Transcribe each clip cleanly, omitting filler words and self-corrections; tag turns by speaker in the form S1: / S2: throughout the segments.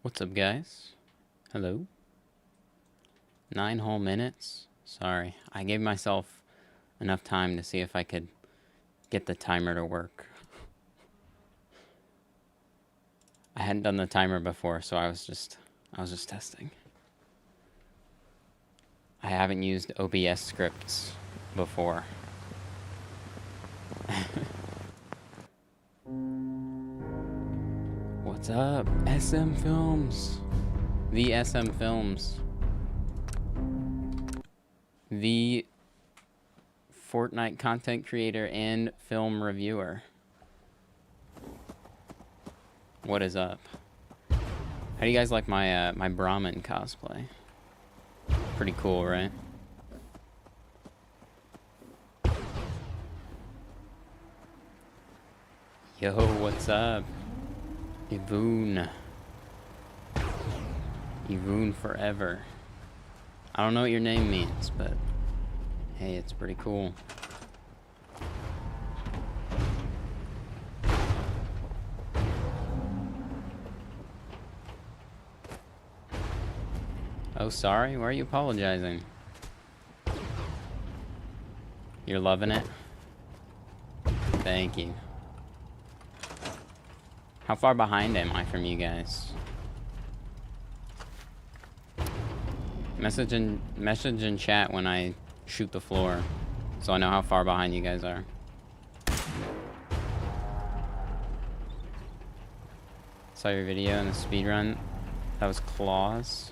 S1: What's up, guys? Hello. 9 whole minutes. Sorry, I gave myself enough time to see if I could get the timer to work. I hadn't done the timer before, so I was just testing. I haven't used OBS scripts before. What's up? SM Films. The SM Films. The Fortnite content creator and film reviewer. What is up? How do you guys like my my Brahmin cosplay? Pretty cool, right? Yo, what's up? Ivoon. Ivoon forever. I don't know what your name means, but hey, it's pretty cool. Oh, sorry? Why are you apologizing? You're loving it? Thank you. How far behind am I from you guys? Message in chat when I shoot the floor, so I know how far behind you guys are. Saw your video in the speedrun. That was Claws.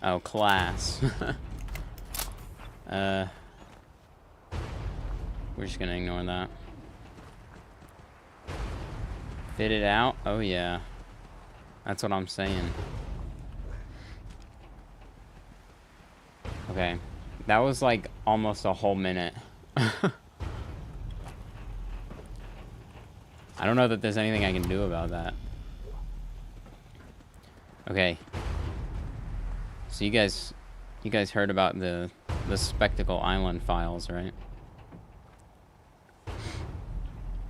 S1: Oh, class. We're just gonna ignore that. Fit it out? Oh yeah. That's what I'm saying. Okay. That was like almost a whole minute. I don't know that there's anything I can do about that. Okay. So you guys heard about the Spectacle Island files, right?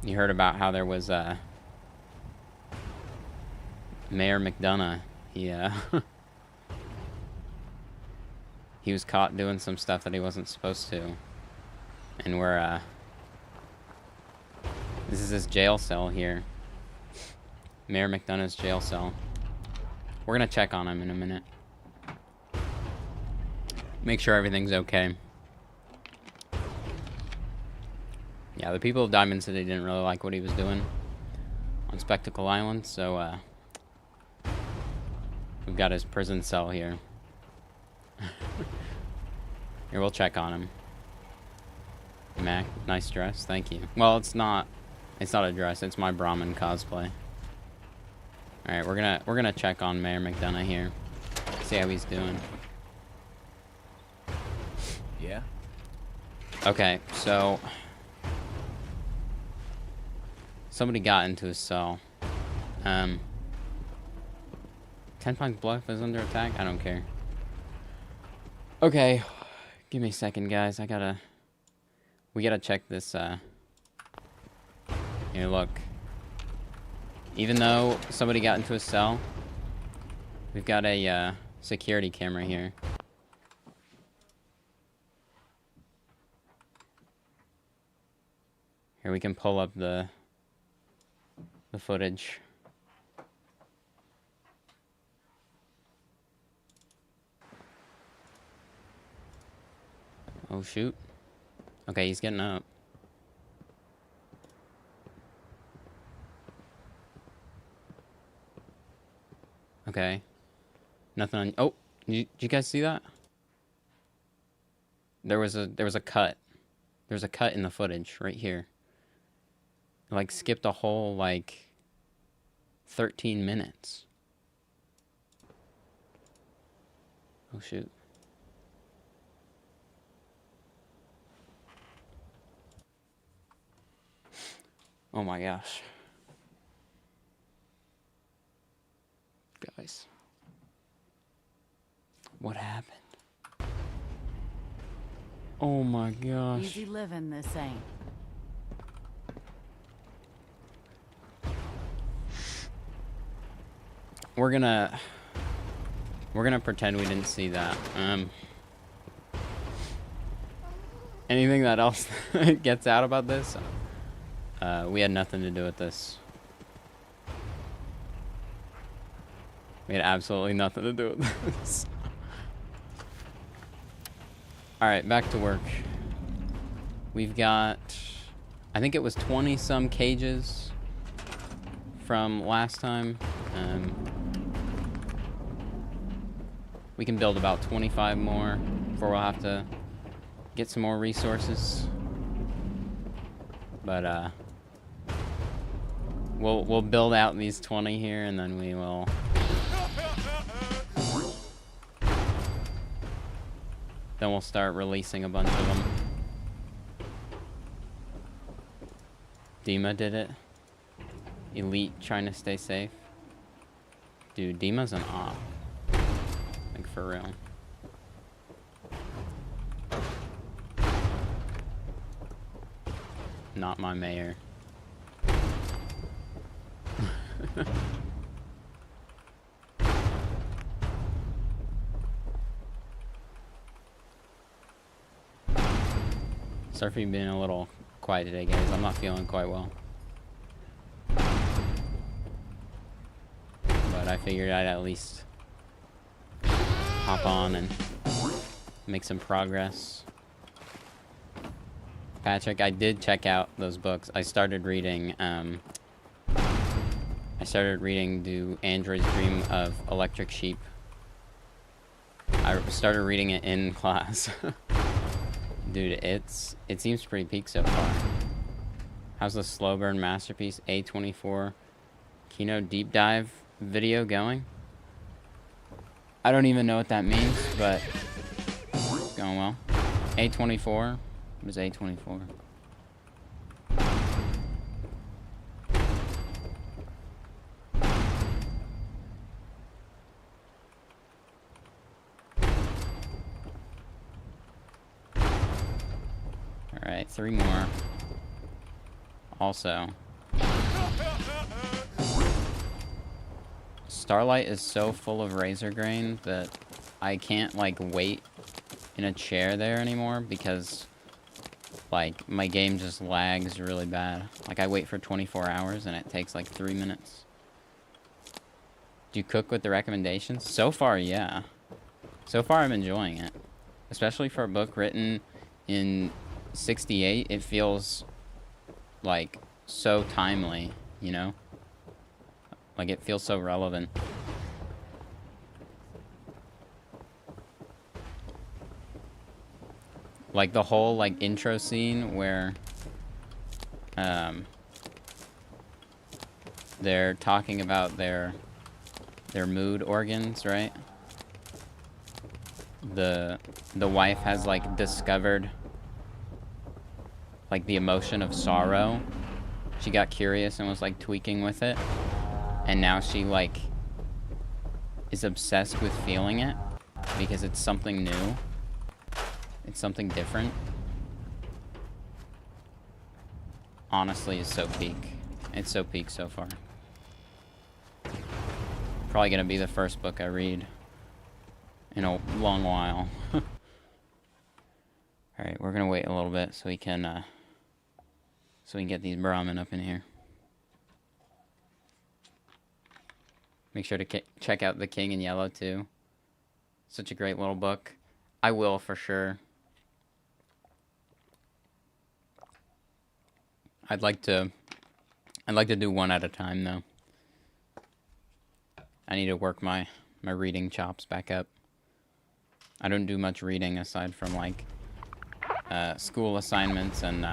S1: You heard about how there was Mayor McDonough. He was caught doing some stuff that he wasn't supposed to. And we're this is his jail cell here. Mayor McDonough's jail cell. We're gonna check on him in a minute. Make sure everything's okay. Yeah, the people of Diamond City didn't really like what he was doing on Spectacle Island, so we've got his prison cell here. Here, we'll check on him. Mac, nice dress, thank you. Well, it's not a dress, it's my Brahmin cosplay. Alright, we're gonna check on Mayor McDonough here. See how he's doing.
S2: Yeah?
S1: Okay, so somebody got into his cell. 10 Pines Bluff is under attack? I don't care. Okay, give me a second, guys. We gotta check this, Here, look. Even though somebody got into his cell, we've got a, security camera here. Here, we can pull up the footage. Oh, shoot. Okay, he's getting up. Okay. Nothing on... Oh! Did you guys see that? There was a cut. There's a cut in the footage right here. It, like, skipped a whole, like, 13 minutes. Oh, shoot. Oh my gosh. Guys. What happened? Oh my gosh.
S3: Easy living, this ain't.
S1: We're gonna We're gonna pretend we didn't see that. Anything that else gets out about this? We had nothing to do with this. We had absolutely nothing to do with this. Alright, back to work. We've got, I think it was 20 some cages from last time. We can build about 25 more before we'll have to get some more resources. But we'll build out these 20 here, and then we will start releasing a bunch of them. Dima did it. Elite trying to stay safe. Dude, Dima's an op. Like, for real. Not my mayor. Sorry for being a little quiet today, guys. I'm not feeling quite well. But I figured I'd at least hop on and make some progress. Patrick, I did check out those books. I started reading, Do Androids Dream of Electric Sheep? I started reading it in class. Dude, it seems pretty peak so far. How's the slow burn masterpiece A24 Kino deep dive video going? I don't even know what that means, but it's going well. A24? What is A24? Alright, 3 more. Also, Starlight is so full of razor grain that I can't, like, wait in a chair there anymore because, like, my game just lags really bad. Like, I wait for 24 hours and it takes, like, 3 minutes. Do you cook with the recommendations? So far, yeah. So far, I'm enjoying it. Especially for a book written in 68, it feels like so timely, you know? Like, it feels so relevant. Like the whole like intro scene where they're talking about their mood organs, right? The wife has like discovered like the emotion of sorrow. She got curious and was like tweaking with it, and now she like is obsessed with feeling it because it's something new. It's something different. Honestly, it's so peak. It's so peak so far. Probably gonna be the first book I read in a long while. Alright, we're gonna wait a little bit so we can get these Brahmin up in here. Make sure to check out The King in Yellow too. Such a great little book. I will for sure. I'd like to do one at a time though. I need to work my reading chops back up. I don't do much reading aside from like school assignments and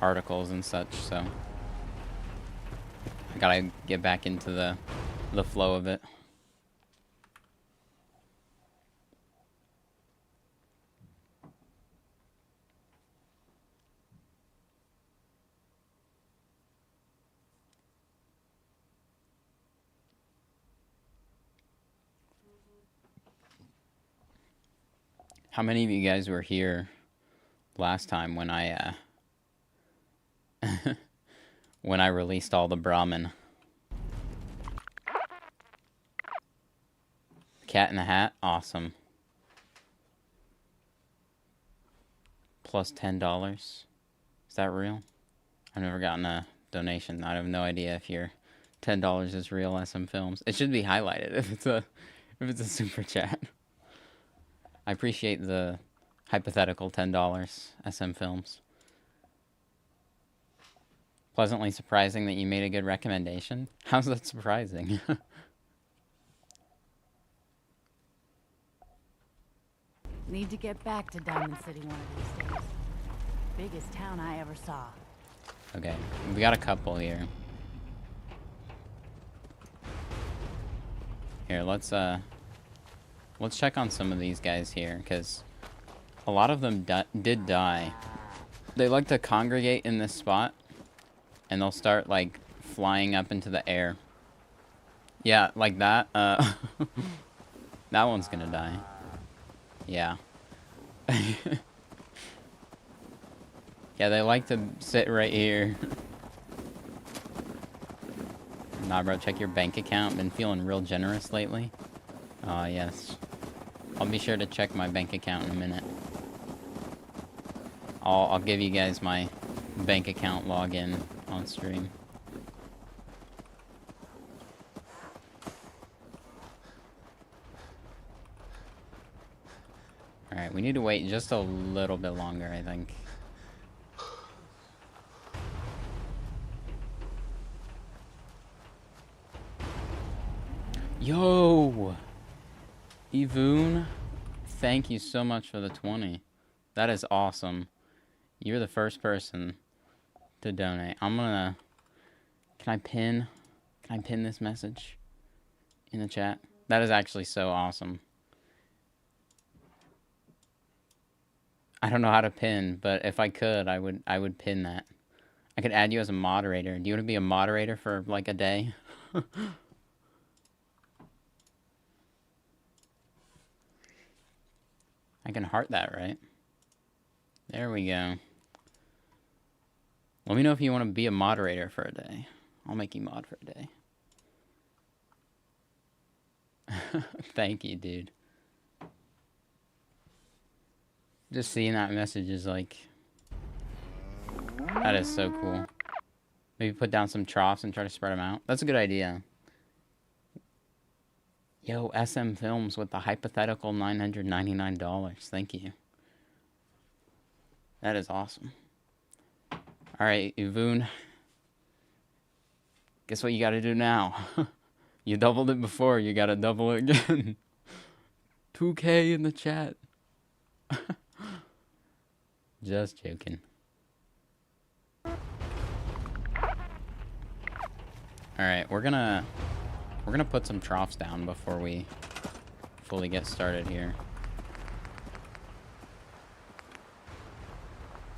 S1: articles and such, so I gotta get back into the flow of it. How many of you guys were here last time when I when I released all the Brahmin? Cat in the Hat? Awesome. Plus $10. Is that real? I've never gotten a donation. I have no idea if your $10 is real SM Films. It should be highlighted if it's a super chat. I appreciate the hypothetical $10 SM Films. Pleasantly surprising that you made a good recommendation. How's that surprising?
S2: Need to get back to Diamond City one of these days. Biggest town I ever saw.
S1: Okay, we got a couple here. Here, let's check on some of these guys here, because a lot of them did die. They like to congregate in this spot, and they'll start, like, flying up into the air. Yeah, like that. That one's gonna die. Yeah. Yeah, they like to sit right here. Nah, bro, check your bank account. Been feeling real generous lately. Yes. I'll be sure to check my bank account in a minute. I'll give you guys my bank account login on stream. Alright, we need to wait just a little bit longer, I think. Yo! Evoon, thank you so much for the 20. That is awesome. You're the first person to donate. I'm gonna... Can I pin this message in the chat? That is actually so awesome. I don't know how to pin, but if I could, I would pin that. I could add you as a moderator. Do you want to be a moderator for like a day? I can heart that, right? There we go. Let me know if you want to be a moderator for a day. I'll make you mod for a day. Thank you, dude. Just seeing that message is like... That is so cool. Maybe put down some troughs and try to spread them out. That's a good idea. Yo, SM Films with the hypothetical $999. Thank you. That is awesome. Alright, Evoon. Guess what you gotta do now? You doubled it before, you gotta double it again. 2K in the chat. Just joking. Alright, we're gonna put some troughs down before we fully get started here.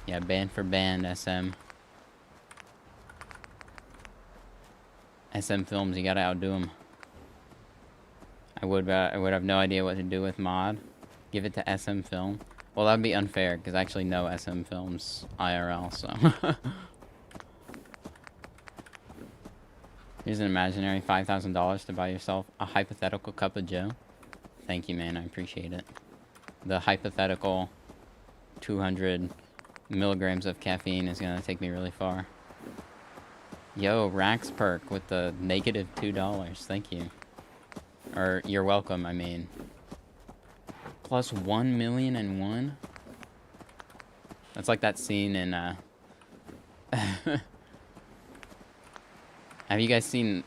S1: Yeah, band for band, SM. SM Films, you gotta outdo them. I would have no idea what to do with mod. Give it to SM Film. Well, that'd be unfair, because I actually know SM Films IRL, so... Here's an imaginary $5,000 to buy yourself a hypothetical cup of joe. Thank you, man. I appreciate it. The hypothetical 200 milligrams of caffeine is going to take me really far. Yo, Rax Perk with the negative $2. Thank you. Or, you're welcome, I mean. Plus 1,000,001? That's like that scene in, Have you guys seen,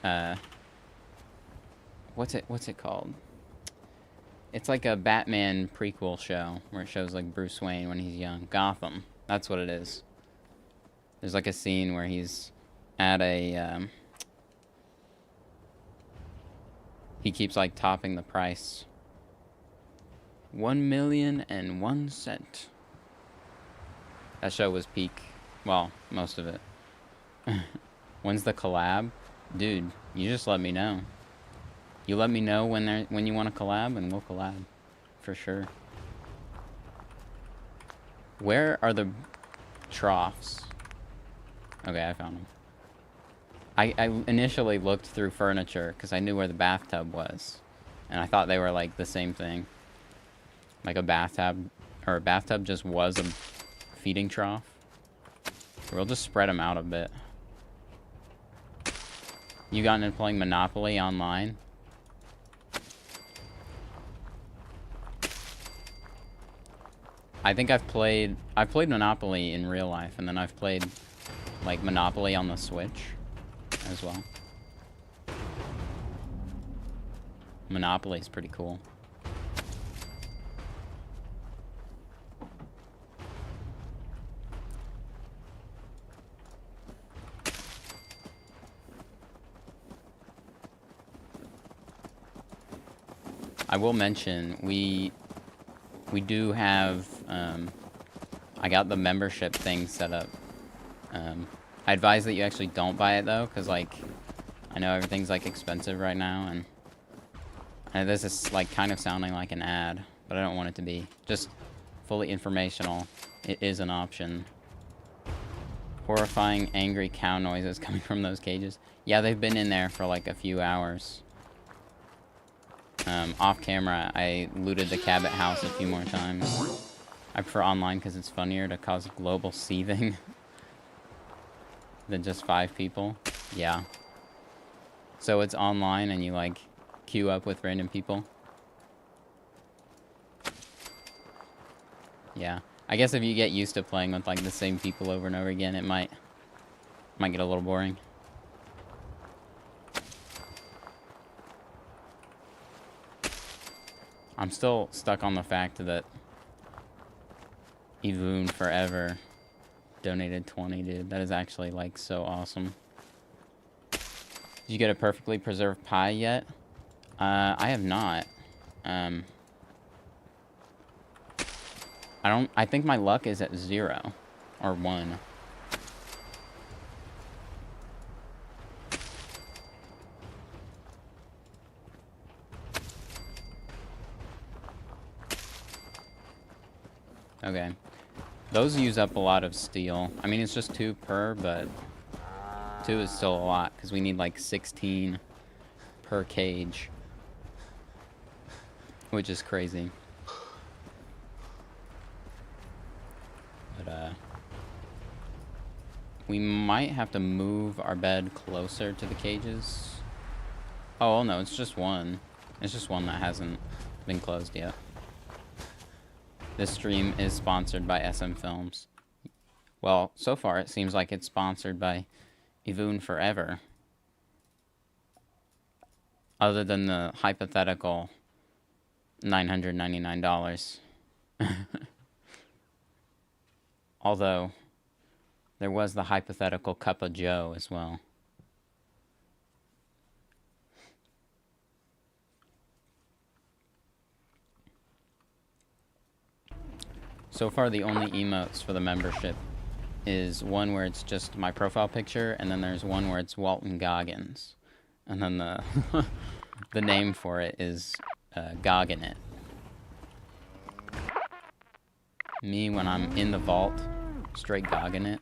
S1: what's it called? It's like a Batman prequel show where it shows, like, Bruce Wayne when he's young. Gotham. That's what it is. There's, like, a scene where he's at a, he keeps, like, topping the price. 1,000,001 cent. That show was peak. Well, most of it. When's the collab? Dude, you just let me know. You let me know when you want to collab, and we'll collab. For sure. Where are the troughs? Okay, I found them. I initially looked through furniture, because I knew where the bathtub was. And I thought they were like the same thing. Like a bathtub, or a bathtub just was a feeding trough. We'll just spread them out a bit. You gotten into playing Monopoly online? I think I've played Monopoly in real life, and then I've played like Monopoly on the Switch as well. Monopoly is pretty cool. I will mention we do have I got the membership thing set up. I advise that you actually don't buy it though, because like I know everything's like expensive right now, and this is like kind of sounding like an ad, but I don't want it to be. Just fully informational. It is an option. Horrifying angry cow noises coming from those cages. Yeah, they've been in there for like a few hours. Off camera, I looted the Cabot house a few more times. I prefer online because it's funnier to cause global seething than just 5 people. Yeah. So it's online and you like queue up with random people. Yeah. I guess if you get used to playing with like the same people over and over again, it might get a little boring. I'm still stuck on the fact that Evoon Forever donated 20, dude. That is actually, like, so awesome. Did you get a perfectly preserved pie yet? I have not. I think my luck is at 0 or 1. Okay. Those use up a lot of steel. I mean, it's just 2 per, but 2 is still a lot, because we need like 16 per cage. Which is crazy. But, we might have to move our bed closer to the cages. Oh, well, no, it's just 1. It's just 1 that hasn't been closed yet. This stream is sponsored by SM Films. Well, so far it seems like it's sponsored by Evoon Forever. Other than the hypothetical $999. Although, there was the hypothetical Cup of Joe as well. So far, the only emotes for the membership is one where it's just my profile picture, and then there's one where it's Walton Goggins. And then the the name for it is Brahmin It. Me, when I'm in the vault, straight Brahmin It.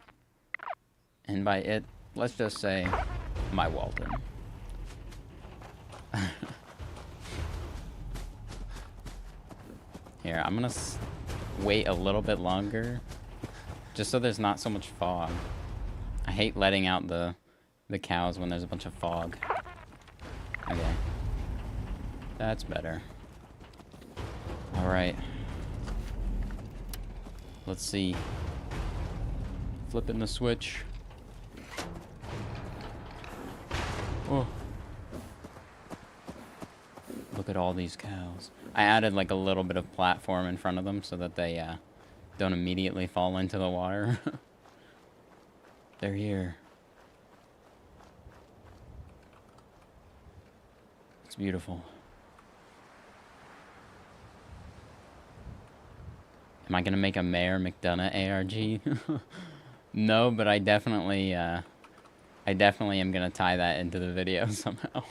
S1: And by it, let's just say, my Walton. Here, I'm gonna wait a little bit longer, just so there's not so much fog. I hate letting out the cows when there's a bunch of fog. Okay. That's better. Alright. Let's see. Flipping the switch. Oh. Look at all these cows. I added like a little bit of platform in front of them so that they don't immediately fall into the water. They're here. It's beautiful. Am I gonna make a Mayor McDonough ARG? No, but I definitely am gonna tie that into the video somehow.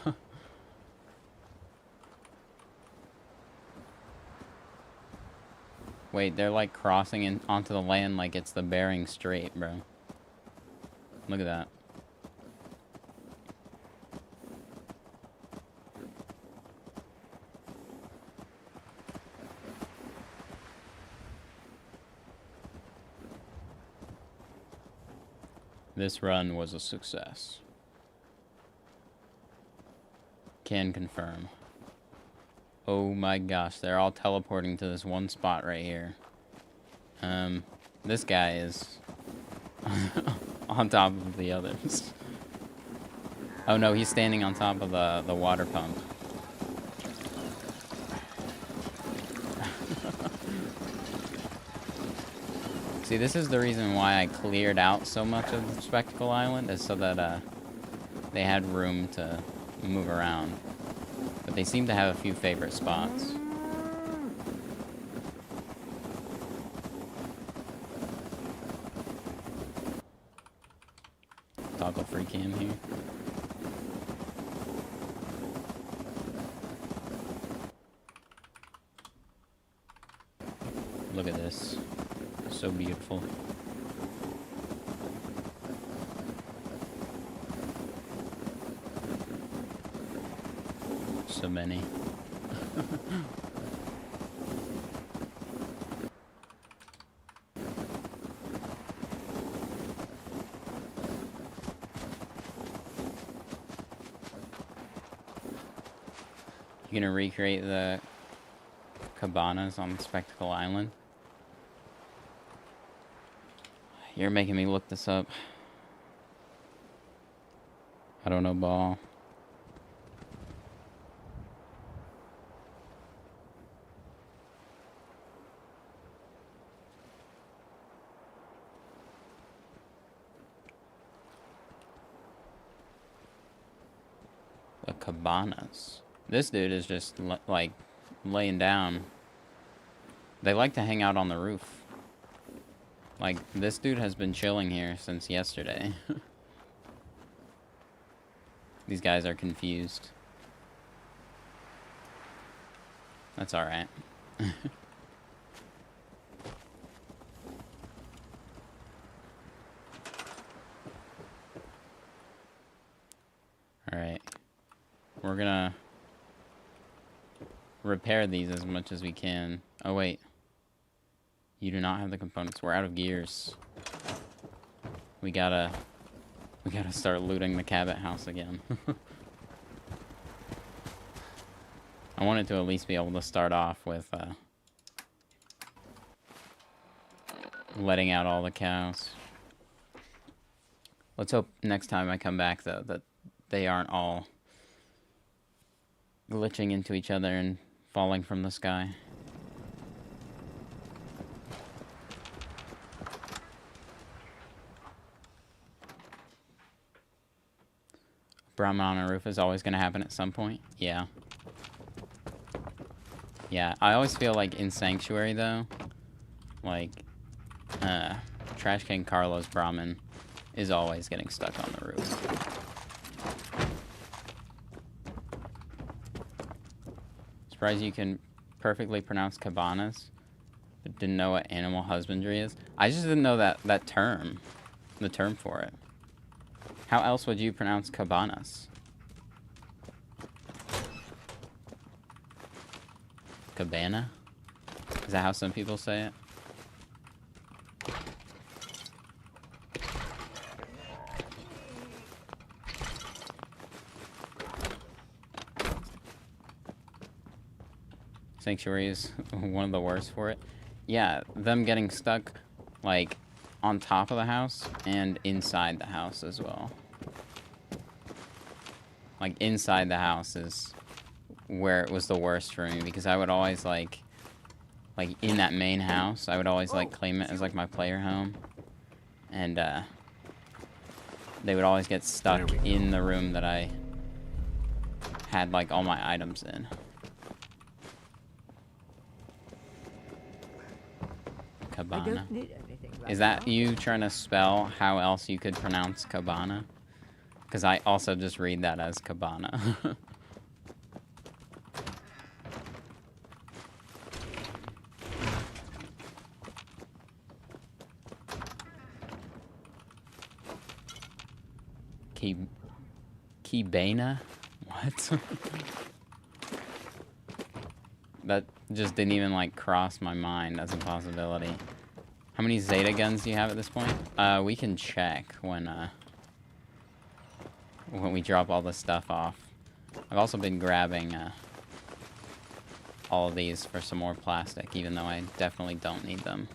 S1: Wait, they're like crossing in onto the land like it's the Bering Strait, bro. Look at that. This run was a success. Can confirm. Oh my gosh, they're all teleporting to this one spot right here. This guy is on top of the others. Oh no, he's standing on top of the water pump. See, this is the reason why I cleared out so much of Spectacle Island, is so that they had room to move around. But they seem to have a few favorite spots. Toggle free cam here. Look at this. So beautiful. So many. You gonna recreate the cabanas on Spectacle Island? You're making me look this up. I don't know, ball. The cabanas. This dude is just like laying down. They like to hang out on the roof. Like, this dude has been chilling here since yesterday. These guys are confused. That's alright. Alright. We're gonna repair these as much as we can. Oh, wait. You do not have the components. We're out of gears. We gotta start looting the Cabot house again. I wanted to at least be able to start off with letting out all the cows. Let's hope next time I come back, though, that they aren't all glitching into each other and falling from the sky. Brahmin on a roof is always going to happen at some point. Yeah. Yeah, I always feel like in Sanctuary, though, like, Trash King Carlos Brahmin is always getting stuck on the roof. Surprised you can perfectly pronounce cabanas, but didn't know what animal husbandry is. I just didn't know that term, the term for it. How else would you pronounce cabanas? Cabana? Is that how some people say it? Sanctuary is one of the worst for it. Yeah, them getting stuck, like, on top of the house and inside the house as well. Like, inside the house is where it was the worst for me, because I would always, like in that main house, I would always, like, claim it as, like, my player home. And, they would always get stuck in the room that I had, like, all my items in. Cabana. Is that you trying to spell how else you could pronounce cabana? Because I also just read that as cabana. Kibana? What? That just didn't even, like, cross my mind as a possibility. How many Zeta guns do you have at this point? We can check when we drop all the stuff off. I've also been grabbing all of these for some more plastic, even though I definitely don't need them.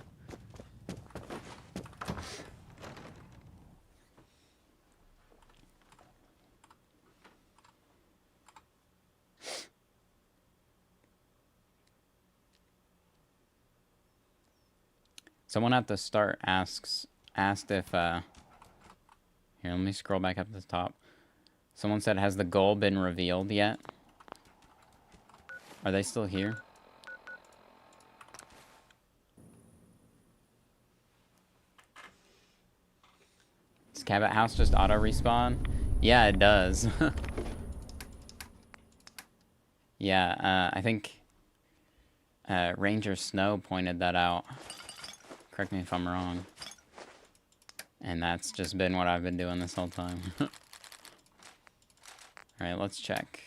S1: Someone at the start asked if here, let me scroll back up to the top. Someone said, has the goal been revealed yet? Are they still here? Does Cabot House just auto respawn? Yeah, it does. Yeah, I think Ranger Snow pointed that out. Correct me if I'm wrong. And that's just been what I've been doing this whole time. Alright, let's check.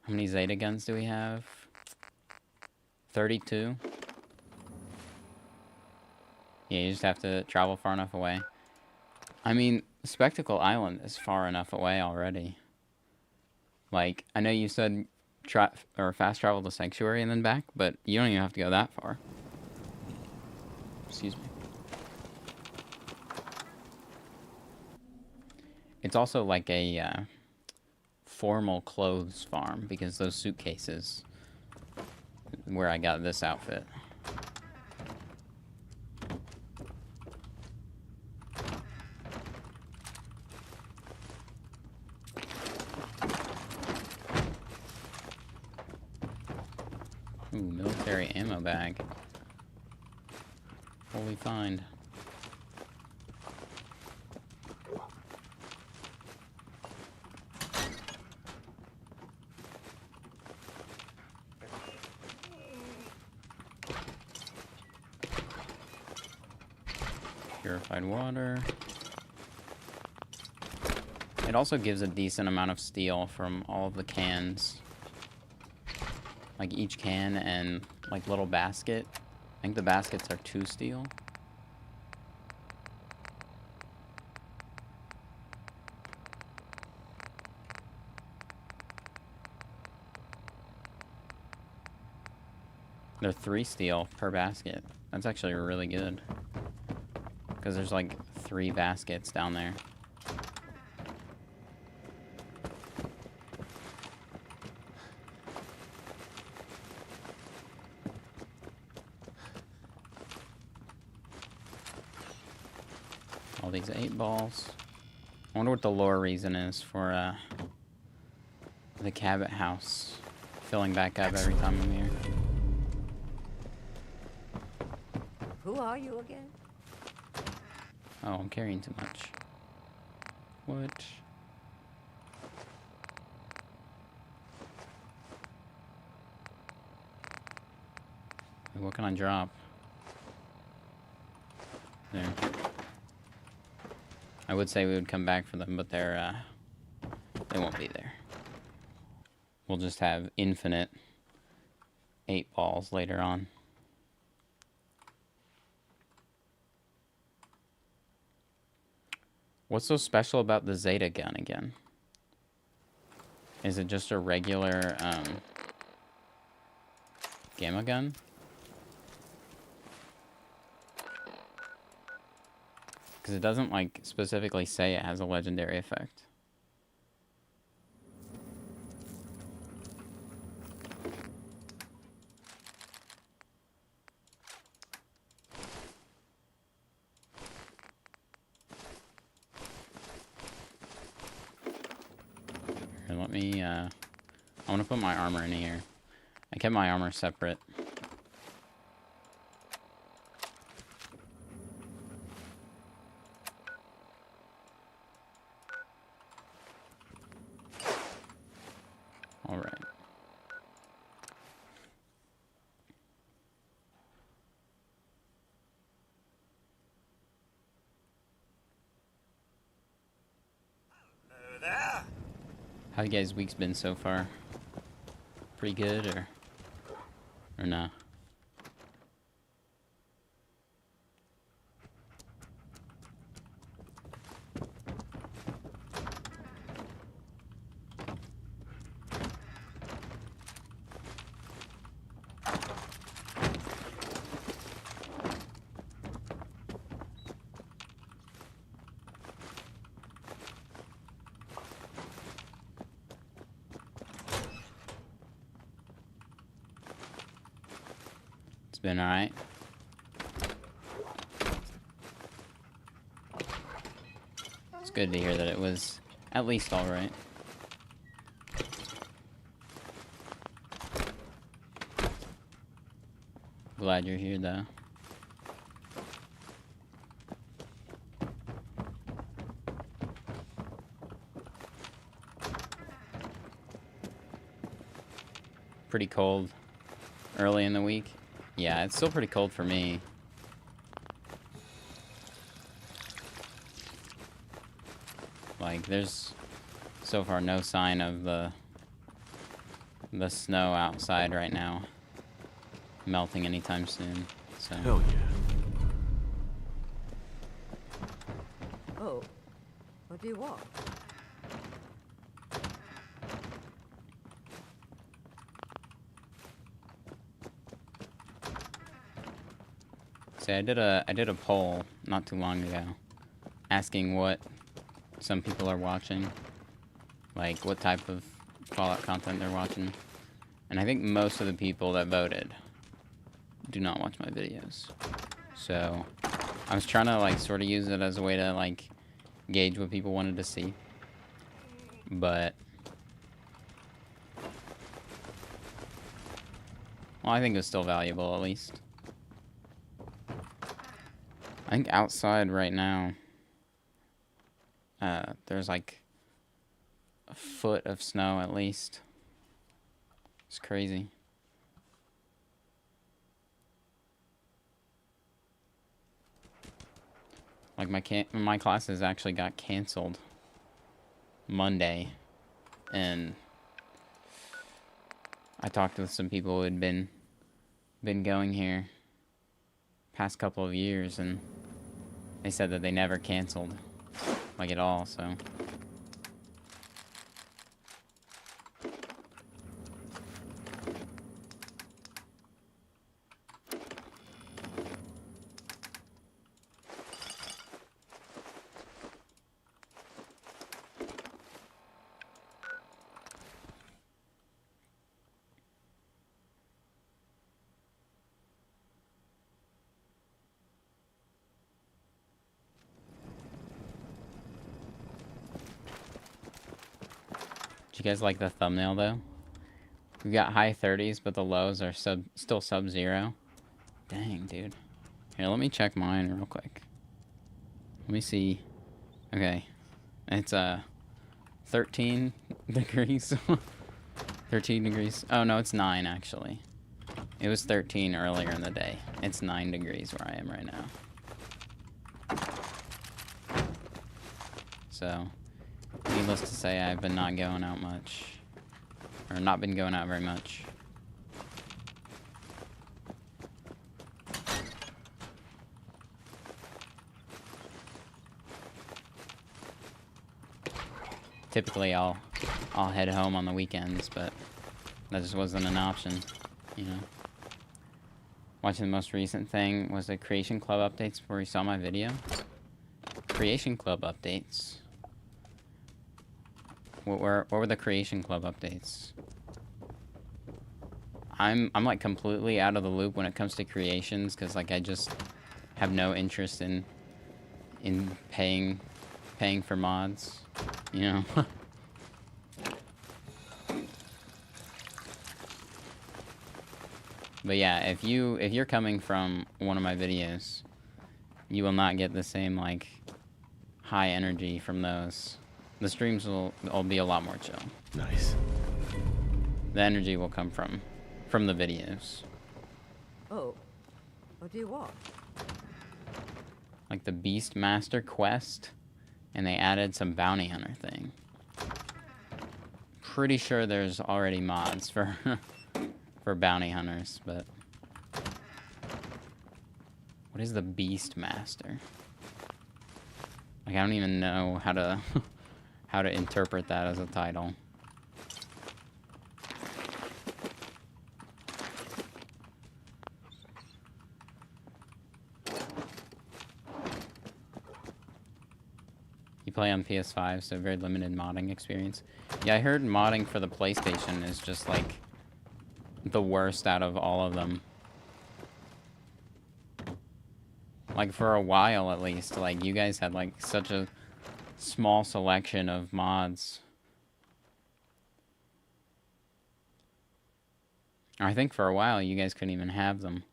S1: How many Zeta guns do we have? 32. Yeah, you just have to travel far enough away. I mean, Spectacle Island is far enough away already. Like, I know you said fast travel to Sanctuary and then back, but you don't even have to go that far. Excuse me. It's also like a formal clothes farm, because those suitcases where I got this outfit. Ooh, military ammo bag. Holy find. Purified water. It also gives a decent amount of steel from all of the cans. Like each can and like little basket. I think the baskets are 2 steel. They're 3 steel per basket. That's actually really good. Because there's like 3 baskets down there. All these 8 balls. I wonder what the lore reason is for the Cabot House filling back up every time I'm here.
S3: Who are you again?
S1: Oh, I'm carrying too much. What? What can I drop? There. I would say we would come back for them, but they won't be there. We'll just have infinite 8 balls later on. What's so special about the Zeta gun again? Is it just a regular gamma gun? Because it doesn't like specifically say it has a legendary effect. Here, let me I want to put my armor in here. I kept my armor separate. All right. How you guys' week's been so far? Pretty good, or no? It's been alright. It's good to hear that it was at least alright. Glad you're here, though. Pretty cold early in the week. Yeah, it's still pretty cold for me. Like, there's so far no sign of the snow outside right now melting anytime soon. So.
S4: Hell yeah.
S3: Oh, what do you want?
S1: See, I did a poll not too long ago, asking what some people are watching, like what type of Fallout content they're watching, and I think most of the people that voted do not watch my videos. So I was trying to like sort of use it as a way to like gauge what people wanted to see, but well, I think it was still valuable at least. I think outside right now, there's like a foot of snow at least. It's crazy. Like my classes actually got canceled Monday, and I talked with some people who had been going here past couple of years, and they said that they never canceled, like, at all, so. You guys like the thumbnail though? We got high 30s, but the lows are still sub-zero. Dang, dude. Here, let me check mine real quick. Let me see. Okay, it's 13 degrees. 13 degrees. Oh no, it's 9 actually. It was 13 earlier in the day. It's 9 degrees where I am right now. So. Needless to say, I've been not going out much. Or not been going out very much. Typically, I'll head home on the weekends, but that just wasn't an option, you know. Watching the most recent thing was the Creation Club updates before you saw my video. Creation Club updates. What were the Creation Club updates? I'm like completely out of the loop when it comes to creations, because like I just have no interest in paying for mods, you know. But yeah, if you're coming from one of my videos, you will not get the same like high energy from those. The streams will be a lot more chill.
S4: Nice.
S1: The energy will come from the videos.
S3: Oh, what do you want?
S1: Like the Beastmaster quest, and they added some bounty hunter thing. Pretty sure there's already mods for for bounty hunters, but what is the Beastmaster? Like I don't even know how to how to interpret that as a title. You play on PS5, so very limited modding experience. Yeah, I heard modding for the PlayStation is just like the worst out of all of them. Like, for a while, at least. Like, you guys had, like, such a small selection of mods. I think for a while, you guys couldn't even have them.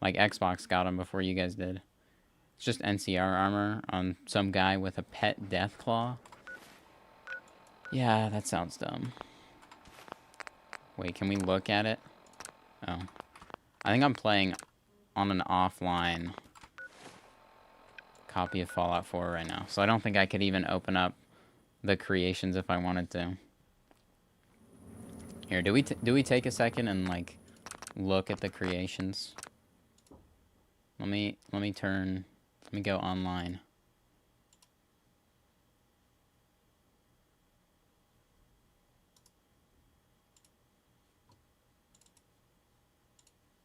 S1: Like, Xbox got them before you guys did. It's just NCR armor on some guy with a pet death claw. Yeah, that sounds dumb. Wait, can we look at it? Oh. I think I'm playing on an offline copy of Fallout 4 right now. So I don't think I could even open up the creations if I wanted to. Here, do we take a second and, like, look at the creations? Let me go online.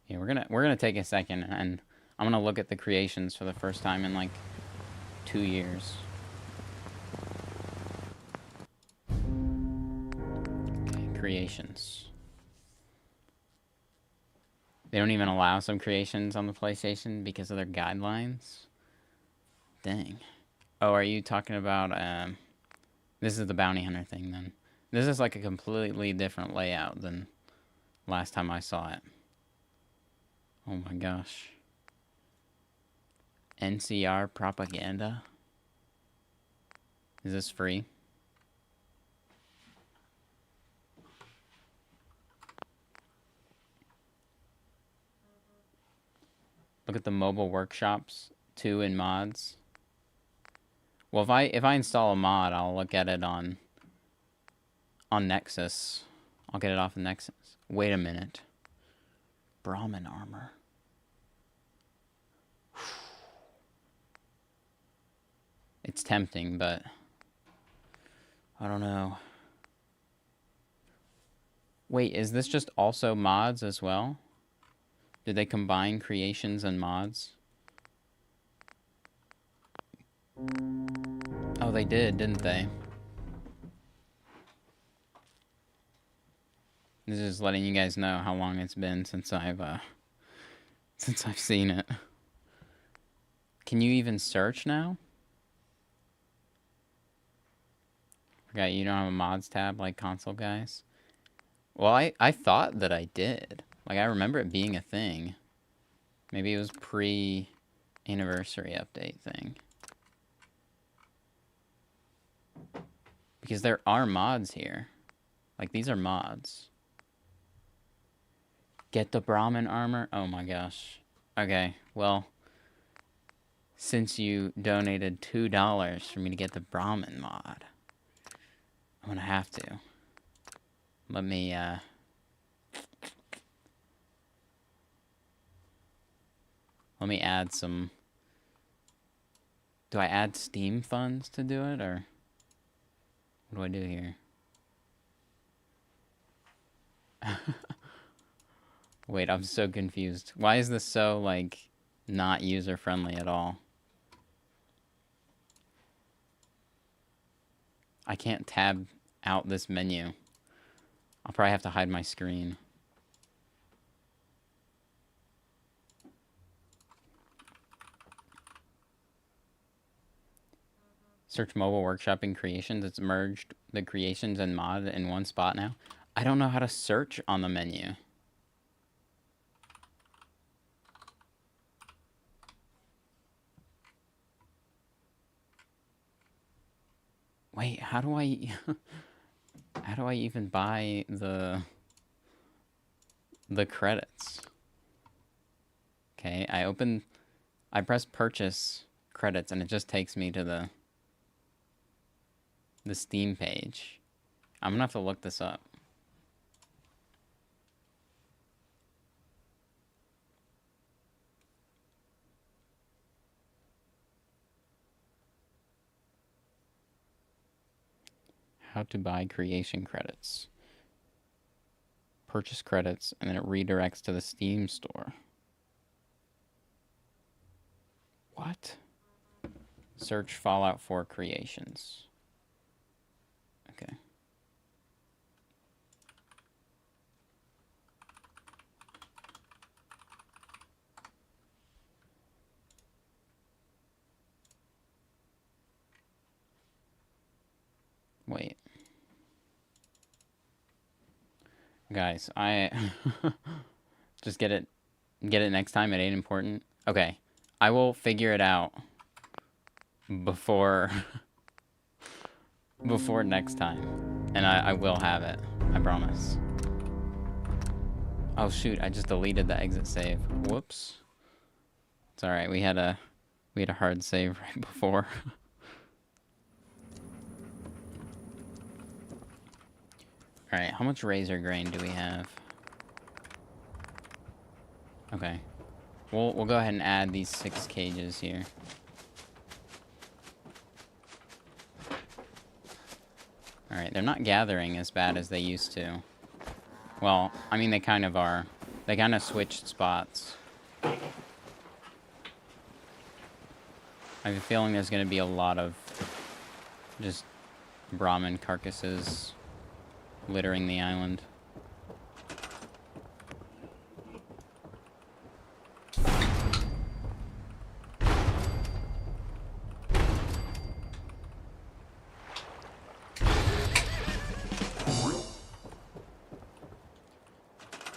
S1: Yeah, we're gonna take a second and I'm gonna look at the creations for the first time in like 2 years. Okay, creations. They don't even allow some creations on the PlayStation because of their guidelines. Dang. Oh, are you talking about this is the bounty hunter thing then? This is like a completely different layout than last time I saw it. Oh my gosh. NCR propaganda? Is this free? Look at the mobile workshops, 2 in mods. Well, if I install a mod, I'll look at it on Nexus. I'll get it off of Nexus. Wait a minute. Brahmin armor. It's tempting, but I don't know. Wait, is this just also mods as well? Did they combine creations and mods? Oh, they did, didn't they? This is letting you guys know how long it's been since I've seen it. Can you even search now? Forgot you don't have a mods tab like console guys. Well, I thought that I did. Like, I remember it being a thing. Maybe it was pre-anniversary update thing. Because there are mods here. Like, these are mods. Get the Brahmin armor? Oh my gosh. Okay, well, since you donated $2 for me to get the Brahmin mod, I'm gonna have to. Let me add some... Do I add Steam funds to do it, or... What do I do here? Wait, I'm so confused. Why is this so, like, not user-friendly at all? I can't tab out this menu. I'll probably have to hide my screen. Search mobile workshopping creations. It's merged the creations and mod in one spot now. I don't know how to search on the menu. Wait, how do I how do I even buy the credits? Okay, I press purchase credits and it just takes me to the Steam page. I'm gonna have to look this up. How to buy creation credits. Purchase credits, and then it redirects to the Steam store. What? Search Fallout 4 creations. Okay. Guys, I just get it next time. It ain't important. Okay, I will figure it out before before next time, and I will have it. I promise. Oh shoot! I just deleted the exit save. Whoops. It's all right. We had a hard save right before. All right. How much razor grain do we have? Okay. We'll go ahead and add these 6 cages here. Alright, they're not gathering as bad as they used to. Well, I mean, they kind of are. They kind of switched spots. I have a feeling there's going to be a lot of just Brahmin carcasses littering the island.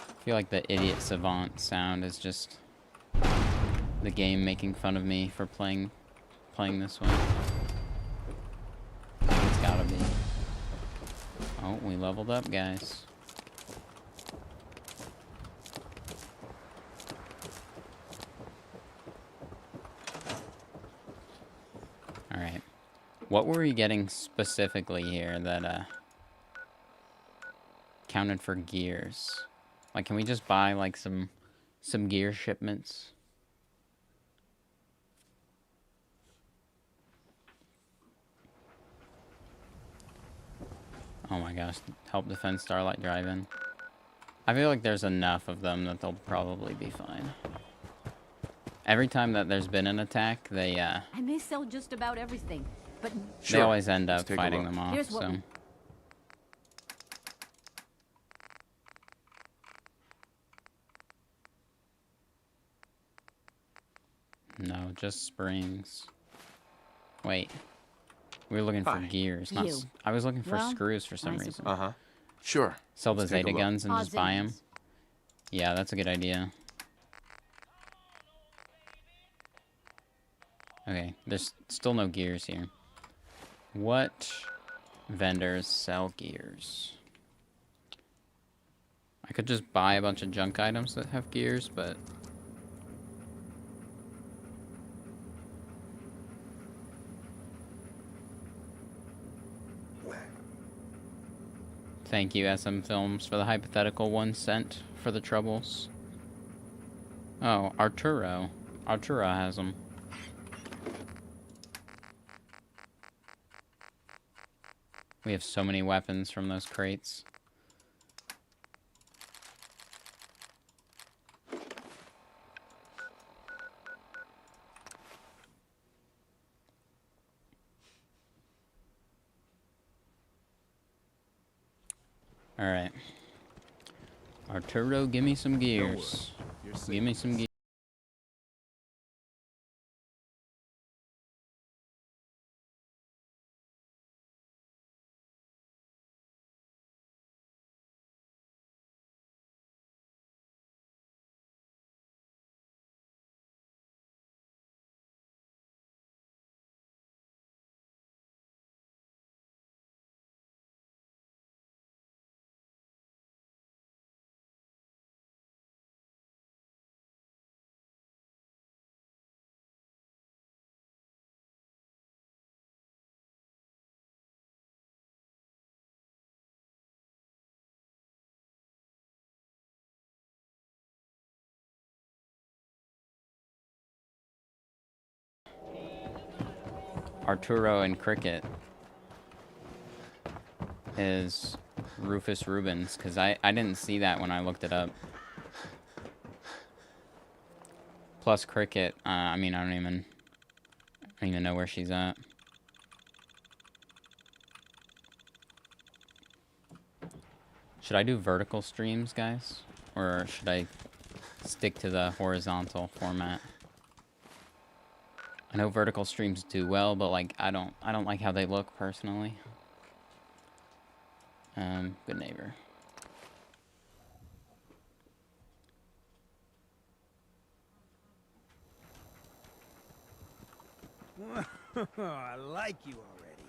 S1: I feel like the idiot savant sound is just the game making fun of me for playing this way. It's gotta be. Oh, we leveled up, guys. Alright. What were we getting specifically here that counted for gears? Like, can we just buy, like, some gear shipments? Oh my gosh, help defend Starlight Drive-In. I feel like there's enough of them that they'll probably be fine. Every time that there's been an attack, they
S2: And they sell just about everything, but
S1: they always end up fighting them off,
S2: here's what
S1: so... No, just springs. Wait. We were looking for gears, not... I was looking for screws for some reason.
S4: Uh-huh. Sure.
S1: Sell the Zeta guns and just buy them? Yeah, that's a good idea. Okay, there's still no gears here. What vendors sell gears? I could just buy a bunch of junk items that have gears, but... Thank you, SM Films, for the hypothetical 1 cent for the troubles. Oh, Arturo. Arturo has them. We have so many weapons from those crates. Alright. Arturo, give me some gears. Give me some gears. Arturo and Cricket is Rufus Rubens, because I didn't see that when I looked it up. Plus Cricket, I mean, I don't even know where she's at. Should I do vertical streams, guys? Or should I stick to the horizontal format? I know vertical streams do well, but like I don't like how they look personally. Good neighbor.
S4: I like you already.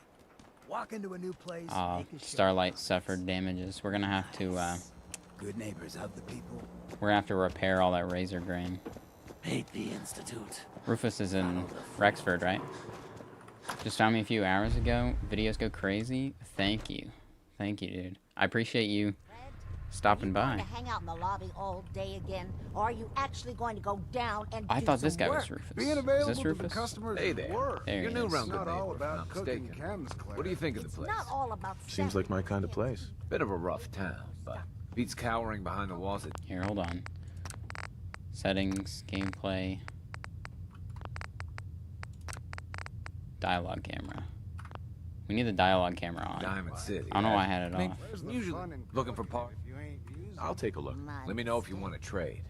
S4: Walk into a new place. making sure
S1: Starlight suffered damages. We're gonna have to,
S4: good neighbors of the people.
S1: we're gonna have to repair all that razor grain.
S5: Hate the Institute.
S1: Rufus is in Rexford, right? Just found me a few hours ago. Videos go crazy. Thank you. Thank you, dude. I appreciate you stopping
S6: Are you going
S1: by.
S6: to hang out in the lobby all day again, or are you actually going to go down and
S1: I
S6: do
S1: thought this
S6: some
S1: guy
S6: work?
S1: was Rufus.
S7: Being
S1: Is
S7: available
S1: this
S7: to the
S1: Rufus?
S7: customers
S8: Hey
S7: is
S8: there.
S7: work.
S1: There
S8: You're
S1: he
S8: new
S1: is.
S8: around
S7: It's
S8: good
S7: not all
S8: neighbor, if I'm
S7: about
S8: not
S7: cooking
S8: mistaken.
S7: cans, Claire.
S8: What do you think of the
S6: It's
S8: place?
S6: not all about
S9: Seems like my kind of place.
S8: Bit of a rough town, but beats cowering behind the walls at
S1: Here, hold on. Settings, gameplay, dialogue camera. We need the dialogue camera on.
S8: Diamond City.
S1: I don't know why I had it
S8: mean,
S1: off.
S7: Where's the
S8: usually
S7: fun in
S8: looking for
S7: cooking
S8: parts.
S7: if you ain't using
S9: I'll take a look.
S8: Let me know if you want to trade.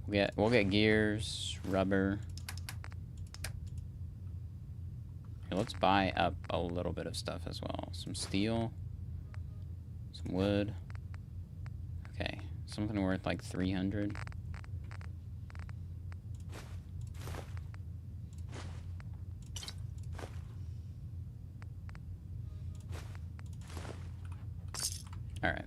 S1: We'll get gears, rubber. Here, let's buy up a little bit of stuff as well. Some steel, some wood. Okay, something worth like 300. All right.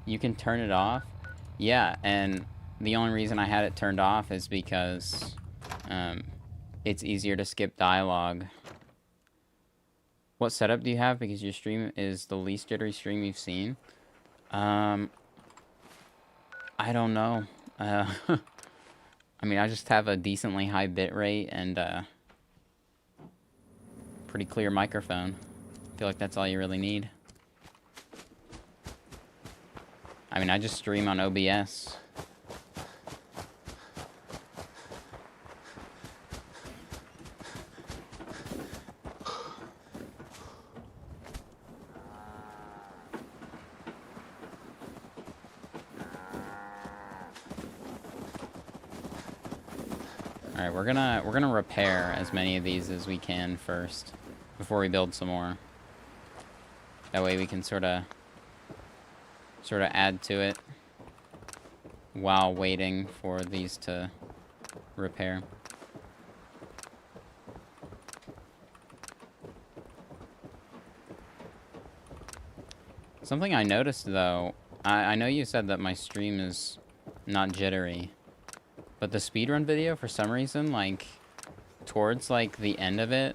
S1: You can turn it off. Yeah, and the only reason I had it turned off is because it's easier to skip dialogue. What setup do you have? Because your stream is the least jittery stream you've seen. I don't know. I mean, I just have a decently high bit rate and pretty clear microphone. I feel like that's all you really need. I mean, I just stream on OBS. All right, we're gonna repair as many of these as we can first before we build some more. That way we can sort of add to it while waiting for these to repair. Something I noticed though, I know you said that my stream is not jittery, but the speedrun video for some reason, like towards like the end of it,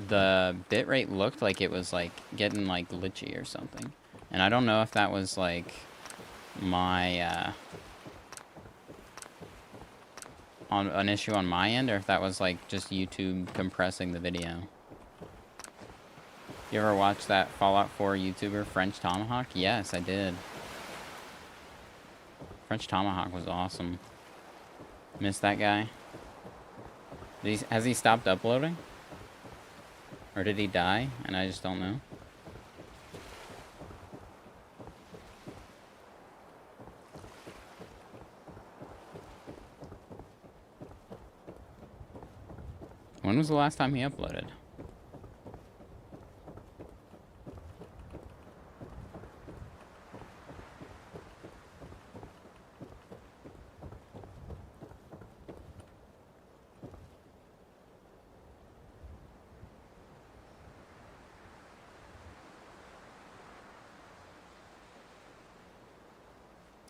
S1: the bitrate looked like it was like getting like glitchy or something. And I don't know if that was like my on an issue on my end or if that was like just YouTube compressing the video. You ever watch that Fallout 4 YouTuber French Tomahawk? Yes, I did. French Tomahawk was awesome. Missed that guy. Has he stopped uploading? Or did he die and I just don't know? When was the last time he uploaded?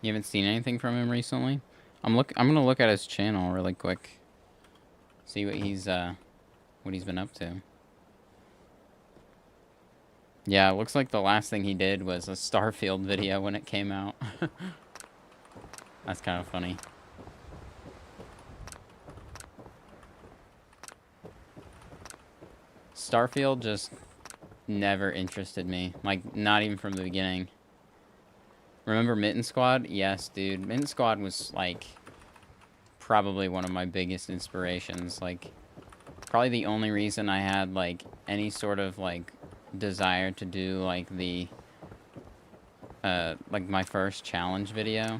S1: You haven't seen anything from him recently? I'm gonna look at his channel really quick. See what he's been up to. Yeah, it looks like the last thing he did was a Starfield video when it came out. That's kind of funny. Starfield just never interested me. Like, not even from the beginning. Remember Mitten Squad? Yes, dude. Mitten Squad was, like, probably one of my biggest inspirations. Like, probably the only reason I had, like, any sort of, like, desire to do, like, the, like, my first challenge video.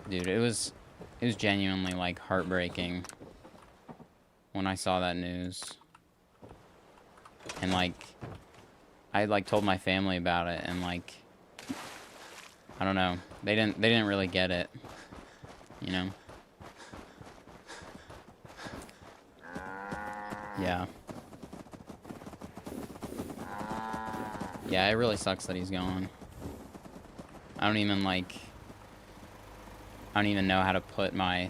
S1: Dude, it was genuinely, like, heartbreaking when I saw that news. And, like, I like told my family about it, and like, I don't know, they didn't really get it, you know. Yeah. Yeah, it really sucks that he's gone. I don't even know how to put my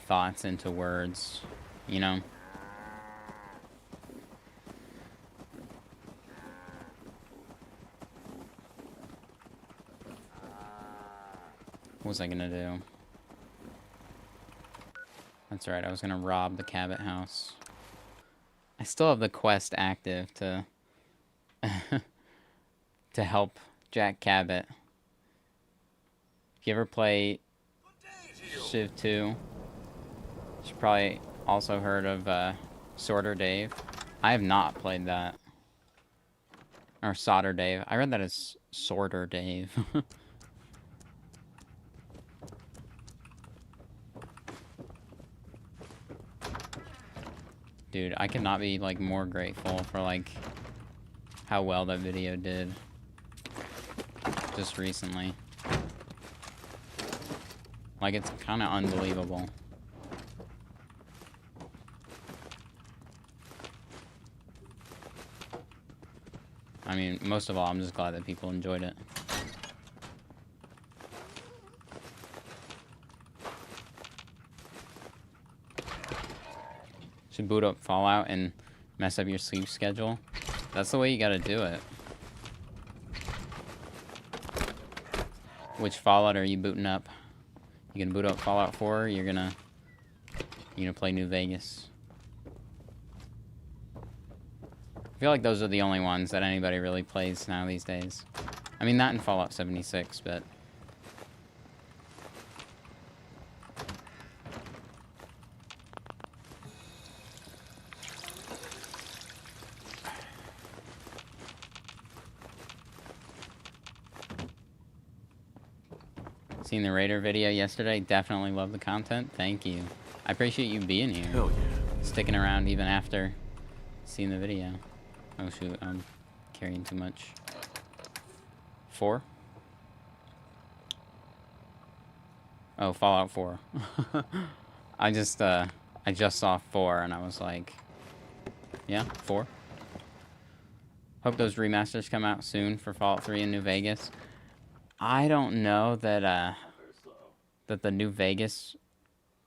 S1: thoughts into words, you know? What was I gonna do? That's right, I was gonna rob the Cabot house. I still have the quest active to to help Jack Cabot. If you ever play Civ 2, you've probably also heard of Sorter Dave. I have not played that. Or Solder Dave. I read that as Sorter Dave. Dude, I could not be like more grateful for like how well that video did just recently. Like, it's kind of unbelievable. I mean, most of all, I'm just glad that people enjoyed it. Should boot up Fallout and mess up your sleep schedule. That's the way you gotta do it. Which Fallout are you booting up? You gonna boot up Fallout 4, or you're gonna play New Vegas? I feel like those are the only ones that anybody really plays now these days. I mean, that and Fallout 76, but... Seen the Raider video yesterday. Definitely love the content. Thank you. I appreciate you being here.
S5: Hell yeah.
S1: Sticking around even after seeing the video. Oh shoot, I'm carrying too much. 4? Oh, Fallout 4. I just saw 4 and I was like, yeah, 4. Hope those remasters come out soon for Fallout 3 in New Vegas. I don't know that that the New Vegas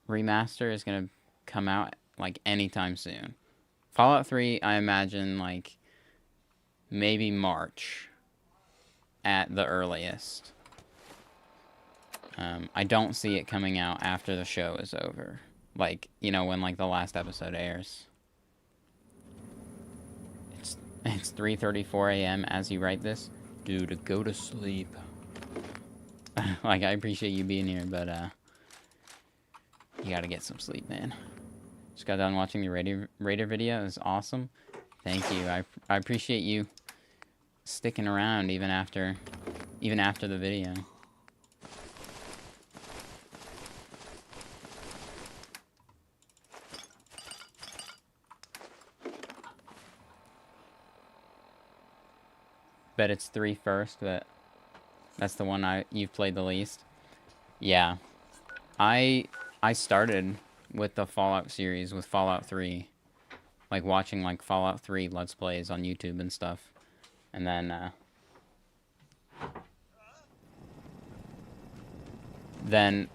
S1: remaster is gonna come out like anytime soon. Fallout 3, I imagine like maybe March at the earliest. I don't see it coming out after the show is over. Like, you know, when like the last episode airs. It's 3:34 a.m. as you write this. Dude, go to sleep. Like, I appreciate you being here, but you gotta get some sleep, man. Just got done watching the Raider video. It was awesome. Thank you. I appreciate you sticking around even after the video. Bet it's 3 first, but that's the one you've played the least. Yeah. I started with the Fallout series with Fallout 3. Like watching like Fallout 3 Let's Plays on YouTube and stuff. And then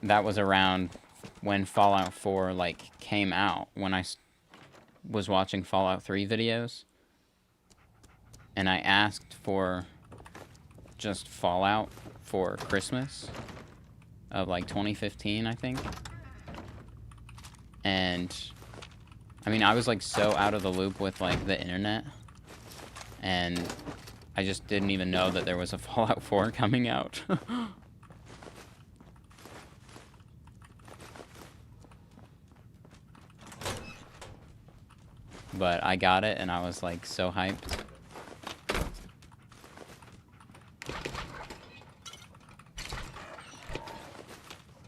S1: that was around when Fallout 4 like came out, when I was watching Fallout 3 videos. And I asked for just Fallout for Christmas of like 2015, I think. And I mean, I was like so out of the loop with like the internet, and I just didn't even know that there was a Fallout 4 coming out. But I got it and I was like so hyped.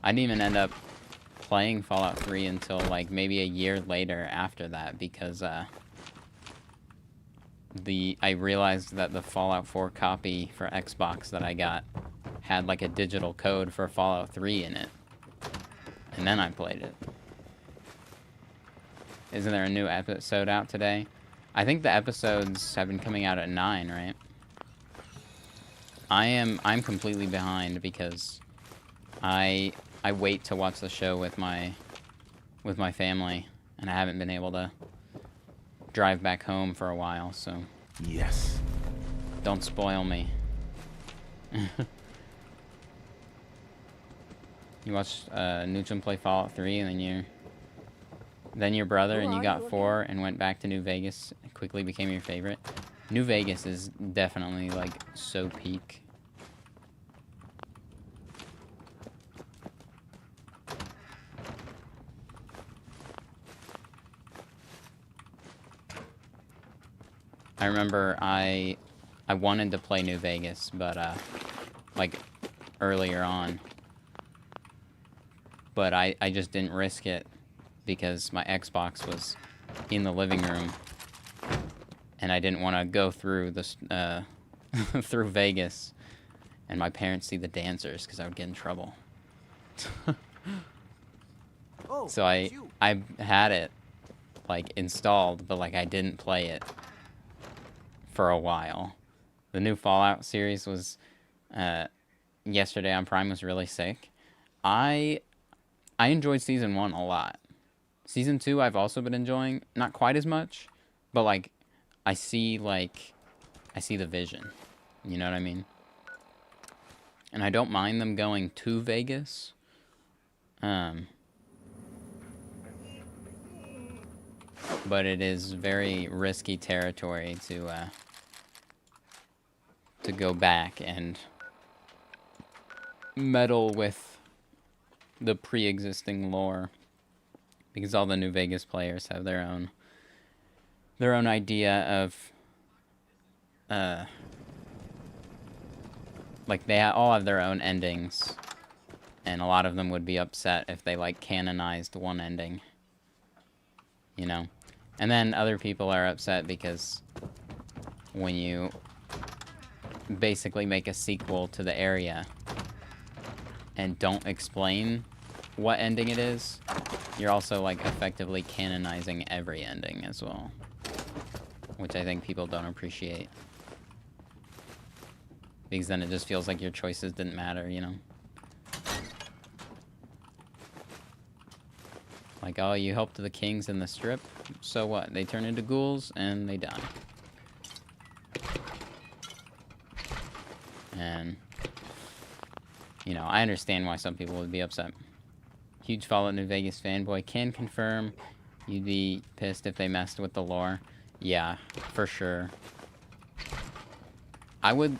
S1: I didn't even end up playing Fallout 3 until like maybe a year later after that, because I realized that the Fallout 4 copy for Xbox that I got had like a digital code for Fallout 3 in it. And then I played it. Isn't there a new episode out today? I think the episodes have been coming out at 9, right? I'm completely behind because I wait to watch the show with my family, and I haven't been able to drive back home for a while, so
S5: Yes.
S1: don't spoil me. You watched Newton play Fallout 3, and then your brother, and you got 4 and went back to New Vegas and quickly became your favorite. New Vegas is definitely like so peak. I remember I wanted to play New Vegas, but like earlier on, but I just didn't risk it because my Xbox was in the living room, and I didn't want to go through this through Vegas, and my parents see the dancers because I would get in trouble.
S4: Oh,
S1: So I had it like installed, but like I didn't play it for a while. The new Fallout series was yesterday on Prime was really sick. I enjoyed season 1 a lot. Season 2 I've also been enjoying, not quite as much, but like I see the vision. You know what I mean? And I don't mind them going to Vegas. But it is very risky territory to go back and meddle with the pre-existing lore, because all the New Vegas players have their own idea of like they all have their own endings, and a lot of them would be upset if they like canonized one ending, you know. And then other people are upset because when you basically make a sequel to the area and don't explain what ending it is, you're also like effectively canonizing every ending as well, which I think people don't appreciate, because then it just feels like your choices didn't matter, you know. Like, oh, you helped the kings in the strip, so what? They turn into ghouls and they die. And, you know, I understand why some people would be upset. Huge Fallout New Vegas fanboy, can confirm you'd be pissed if they messed with the lore. Yeah, for sure. I would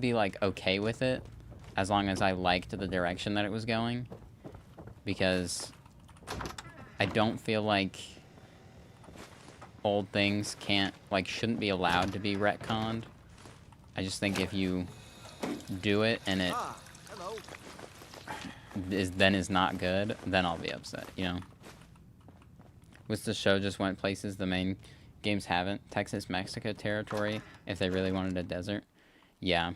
S1: be, like, okay with it, as long as I liked the direction that it was going. Because I don't feel like old things shouldn't be allowed to be retconned. I just think if you do it and it is not good, then I'll be upset, you know. Which the show just went places the main games haven't. Texas, Mexico territory, if they really wanted a desert. Yeah.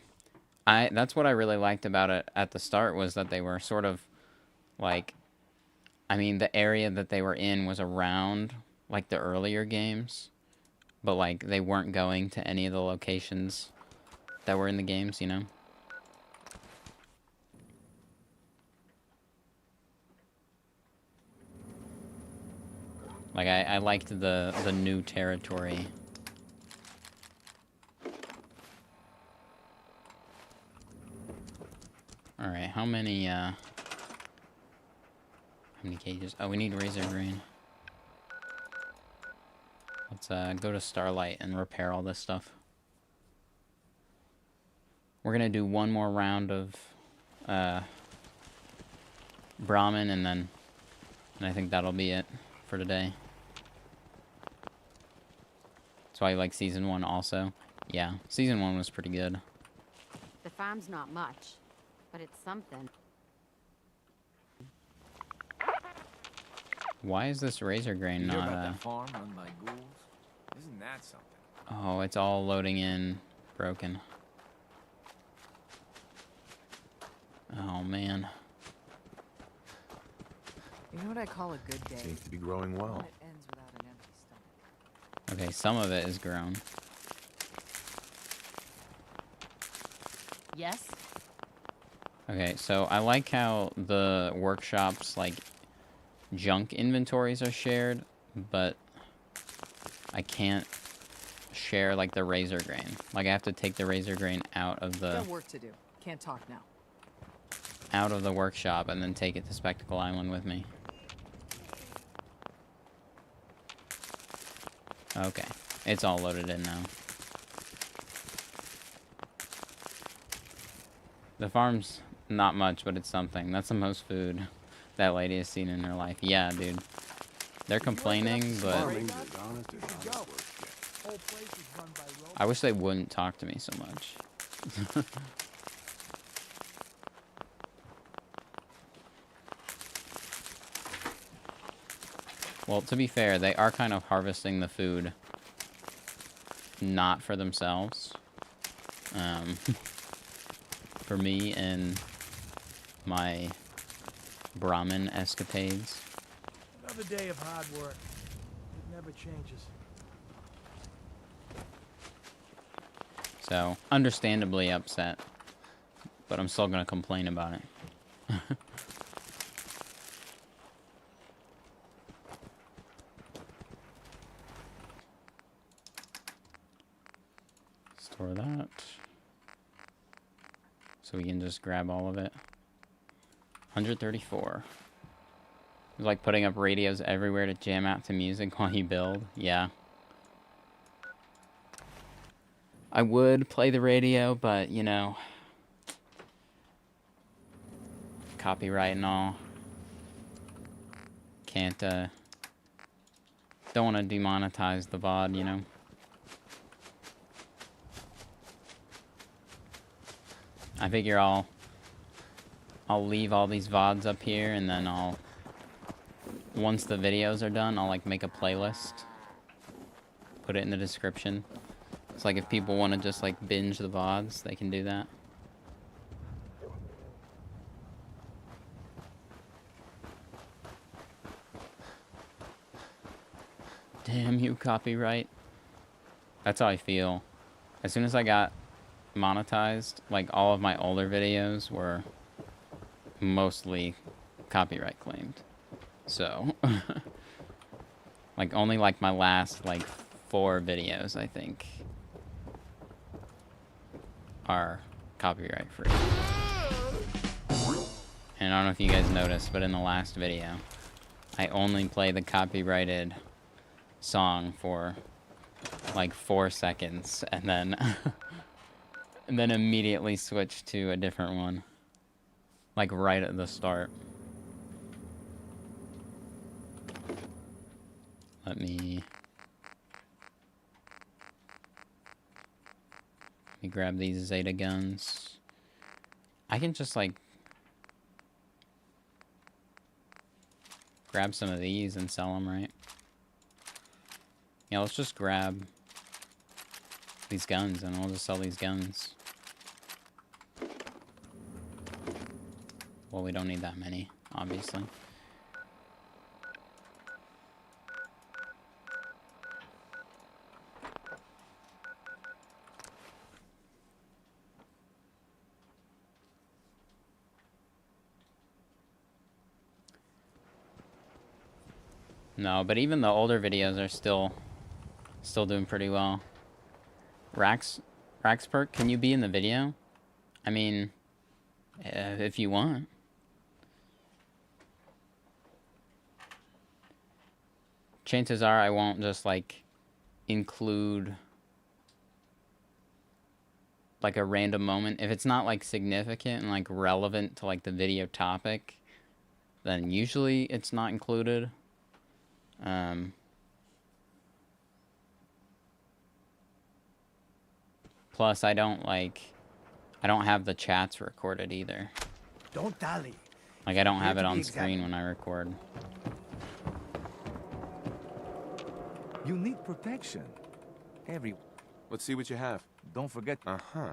S1: That's what I really liked about it at the start, was that they were sort of like, I mean, the area that they were in was around like the earlier games, but like they weren't going to any of the locations that were in the games, you know. Like I liked the new territory. All right, how many cages? Oh, we need razor green. Let's go to Starlight and repair all this stuff. We're gonna do one more round of Brahmin, and I think that'll be it for today. That's why you like Season 1 also. Yeah, Season 1 was pretty good.
S2: The farm's not much, but it's something.
S1: Why is this razor grain
S8: You hear
S1: not
S8: about that farm run by ghouls? Isn't that something?
S1: Oh, it's all loading in. Broken. Oh, man.
S7: You know what I call a good day?
S9: Seems to be growing
S7: One
S9: well.
S7: that ends without an empty stomach.
S1: Okay, some of it is grown.
S2: Yes?
S1: Okay, so I like how the workshops, like, junk inventories are shared, but I can't share, like, the razor grain. Like, I have to take the razor grain out of the...
S7: Got work to do. Can't talk now.
S1: out of the workshop and then take it to Spectacle Island with me. Okay, it's all loaded in now. The farm's not much, but it's something. That's the most food that lady has seen in her life. Yeah, dude. They're complaining, but
S9: Farming's as honest as honest work gets.
S4: Whole place is run by robots.
S1: I wish they wouldn't talk to me so much. Well, to be fair, they are kind of harvesting the food not for themselves. For me and my Brahmin escapades.
S4: Another day of hard work. It never changes.
S1: So, understandably upset. But I'm still gonna complain about it. Store that. So we can just grab all of it. 134. It's like putting up radios everywhere to jam out to music while you build. Yeah. I would play the radio, but, you know, copyright and all. Can't, don't want to demonetize the VOD, you know. I figure I'll leave all these VODs up here, and then once the videos are done, I'll, like, make a playlist. Put it in the description. It's like if people want to just, like, binge the VODs, they can do that. Damn you, copyright. That's how I feel. As soon as I got monetized, like, all of my older videos were mostly copyright claimed. So, like, only, like, my last, like, 4 videos, I think, are copyright free. And I don't know if you guys noticed, but in the last video, I only play the copyrighted song for, like, 4 seconds, and then and then immediately switch to a different one. Like, right at the start. Let me grab these Zeta guns. I can just, like, grab some of these and sell them, right? Yeah, let's just grab these guns and we'll just sell these guns. Well, we don't need that many, obviously. No, but even the older videos are still doing pretty well. Raxperk, can you be in the video? I mean, if you want. Chances are I won't just, like, include, like, a random moment. If it's not, like, significant and, like, relevant to, like, the video topic, then usually it's not included. Plus, I don't have the chats recorded either.
S4: Don't dally.
S1: Like, I don't have
S4: Here
S1: it
S4: to
S1: on
S4: be
S1: screen
S4: examined.
S1: when I record.
S9: You need protection. Let's see what you have.
S4: Don't forget.
S9: Uh-huh.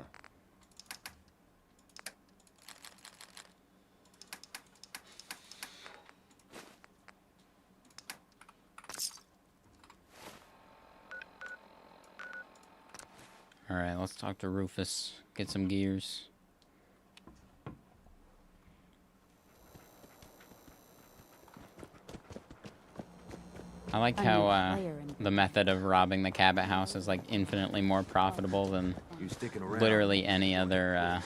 S1: Alright, let's talk to Rufus. Get some gears. I like how the method of robbing the Cabot house is like infinitely more profitable than
S4: You sticking around?
S1: literally any other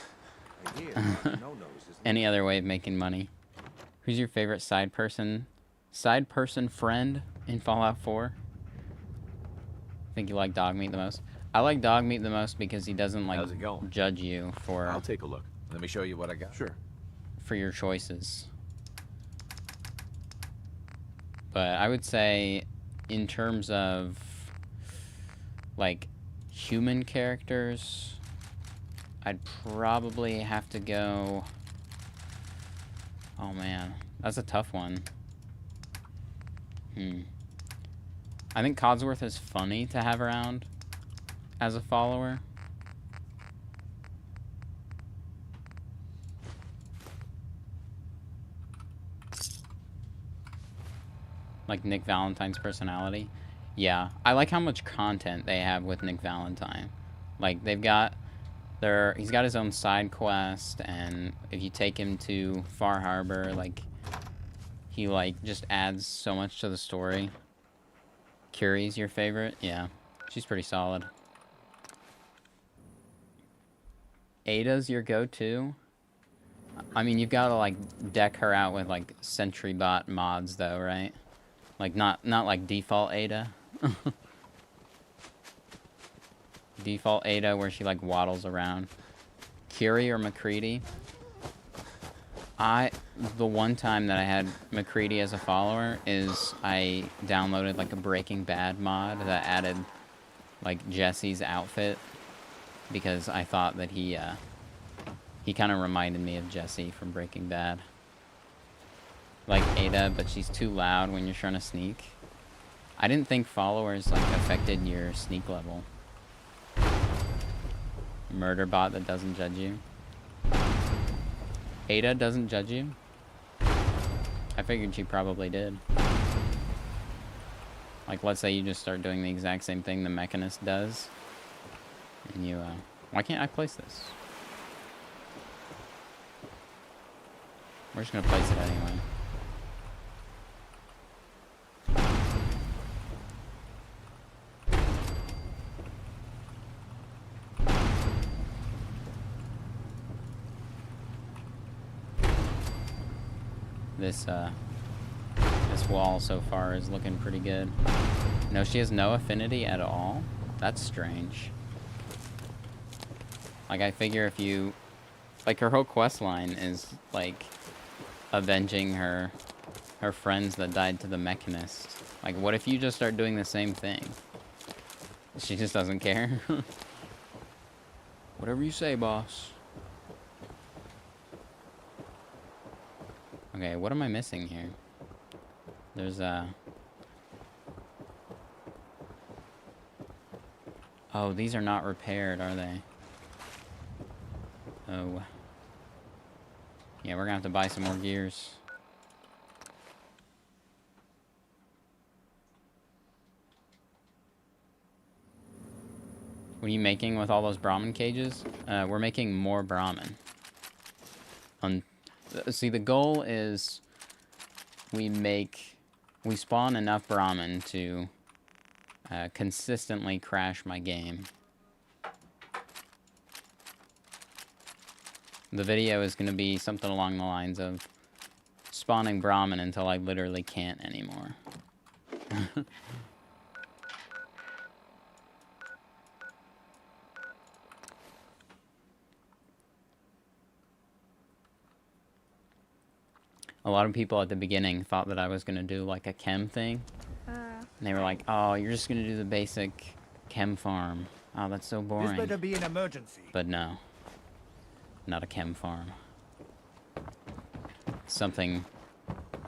S1: any other way of making money. Who's your favorite side person friend in Fallout 4? I think you like Dogmeat the most. I like Dogmeat the most because he doesn't like
S8: How's it going?
S1: judge you
S9: I'll take a look.
S8: Let me show you what I got.
S9: Sure.
S1: for your choices. But I would say in terms of like human characters, I'd probably have to go... Oh man, that's a tough one. I think Codsworth is funny to have around as a follower. Like Nick Valentine's personality. Yeah, I like how much content they have with Nick Valentine. Like he's got his own side quest, and if you take him to Far Harbor, like he like just adds so much to the story. Curie's your favorite? Yeah, she's pretty solid. Ada's your go-to? I mean, you've got to like deck her out with like Sentry Bot mods though, right? Like not like default Ada. Default Ada where she like waddles around. Curie or McCready? The one time that I had McCready as a follower is I downloaded like a Breaking Bad mod that added like Jesse's outfit because I thought that he kind of reminded me of Jesse from Breaking Bad. Like Ada, but she's too loud when you're trying to sneak. I didn't think followers like affected your sneak level. Murder bot that doesn't judge you. Ada doesn't judge you? I figured she probably did. Like, let's say you just start doing the exact same thing the Mechanist does. And you, why can't I place this? We're just gonna place it anyway. This wall so far is looking pretty good. No, she has no affinity at all? That's strange. Like, I figure if you... Like, her whole quest line is, like, avenging her friends that died to the Mechanist. Like, what if you just start doing the same thing? She just doesn't care? Whatever you say, boss. Okay, what am I missing here? There's Oh, these are not repaired, are they? Oh. Yeah, we're gonna have to buy some more gears. What are you making with all those Brahmin cages? We're making more Brahmin. See, the goal is we spawn enough Brahmin to consistently crash my game. The video is going to be something along the lines of spawning Brahmin until I literally can't anymore. A lot of people at the beginning thought that I was going to do like a chem thing. And they were like, oh, you're just going to do the basic chem farm. Oh, that's so boring.
S4: This better be an emergency.
S1: But no. Not a chem farm. Something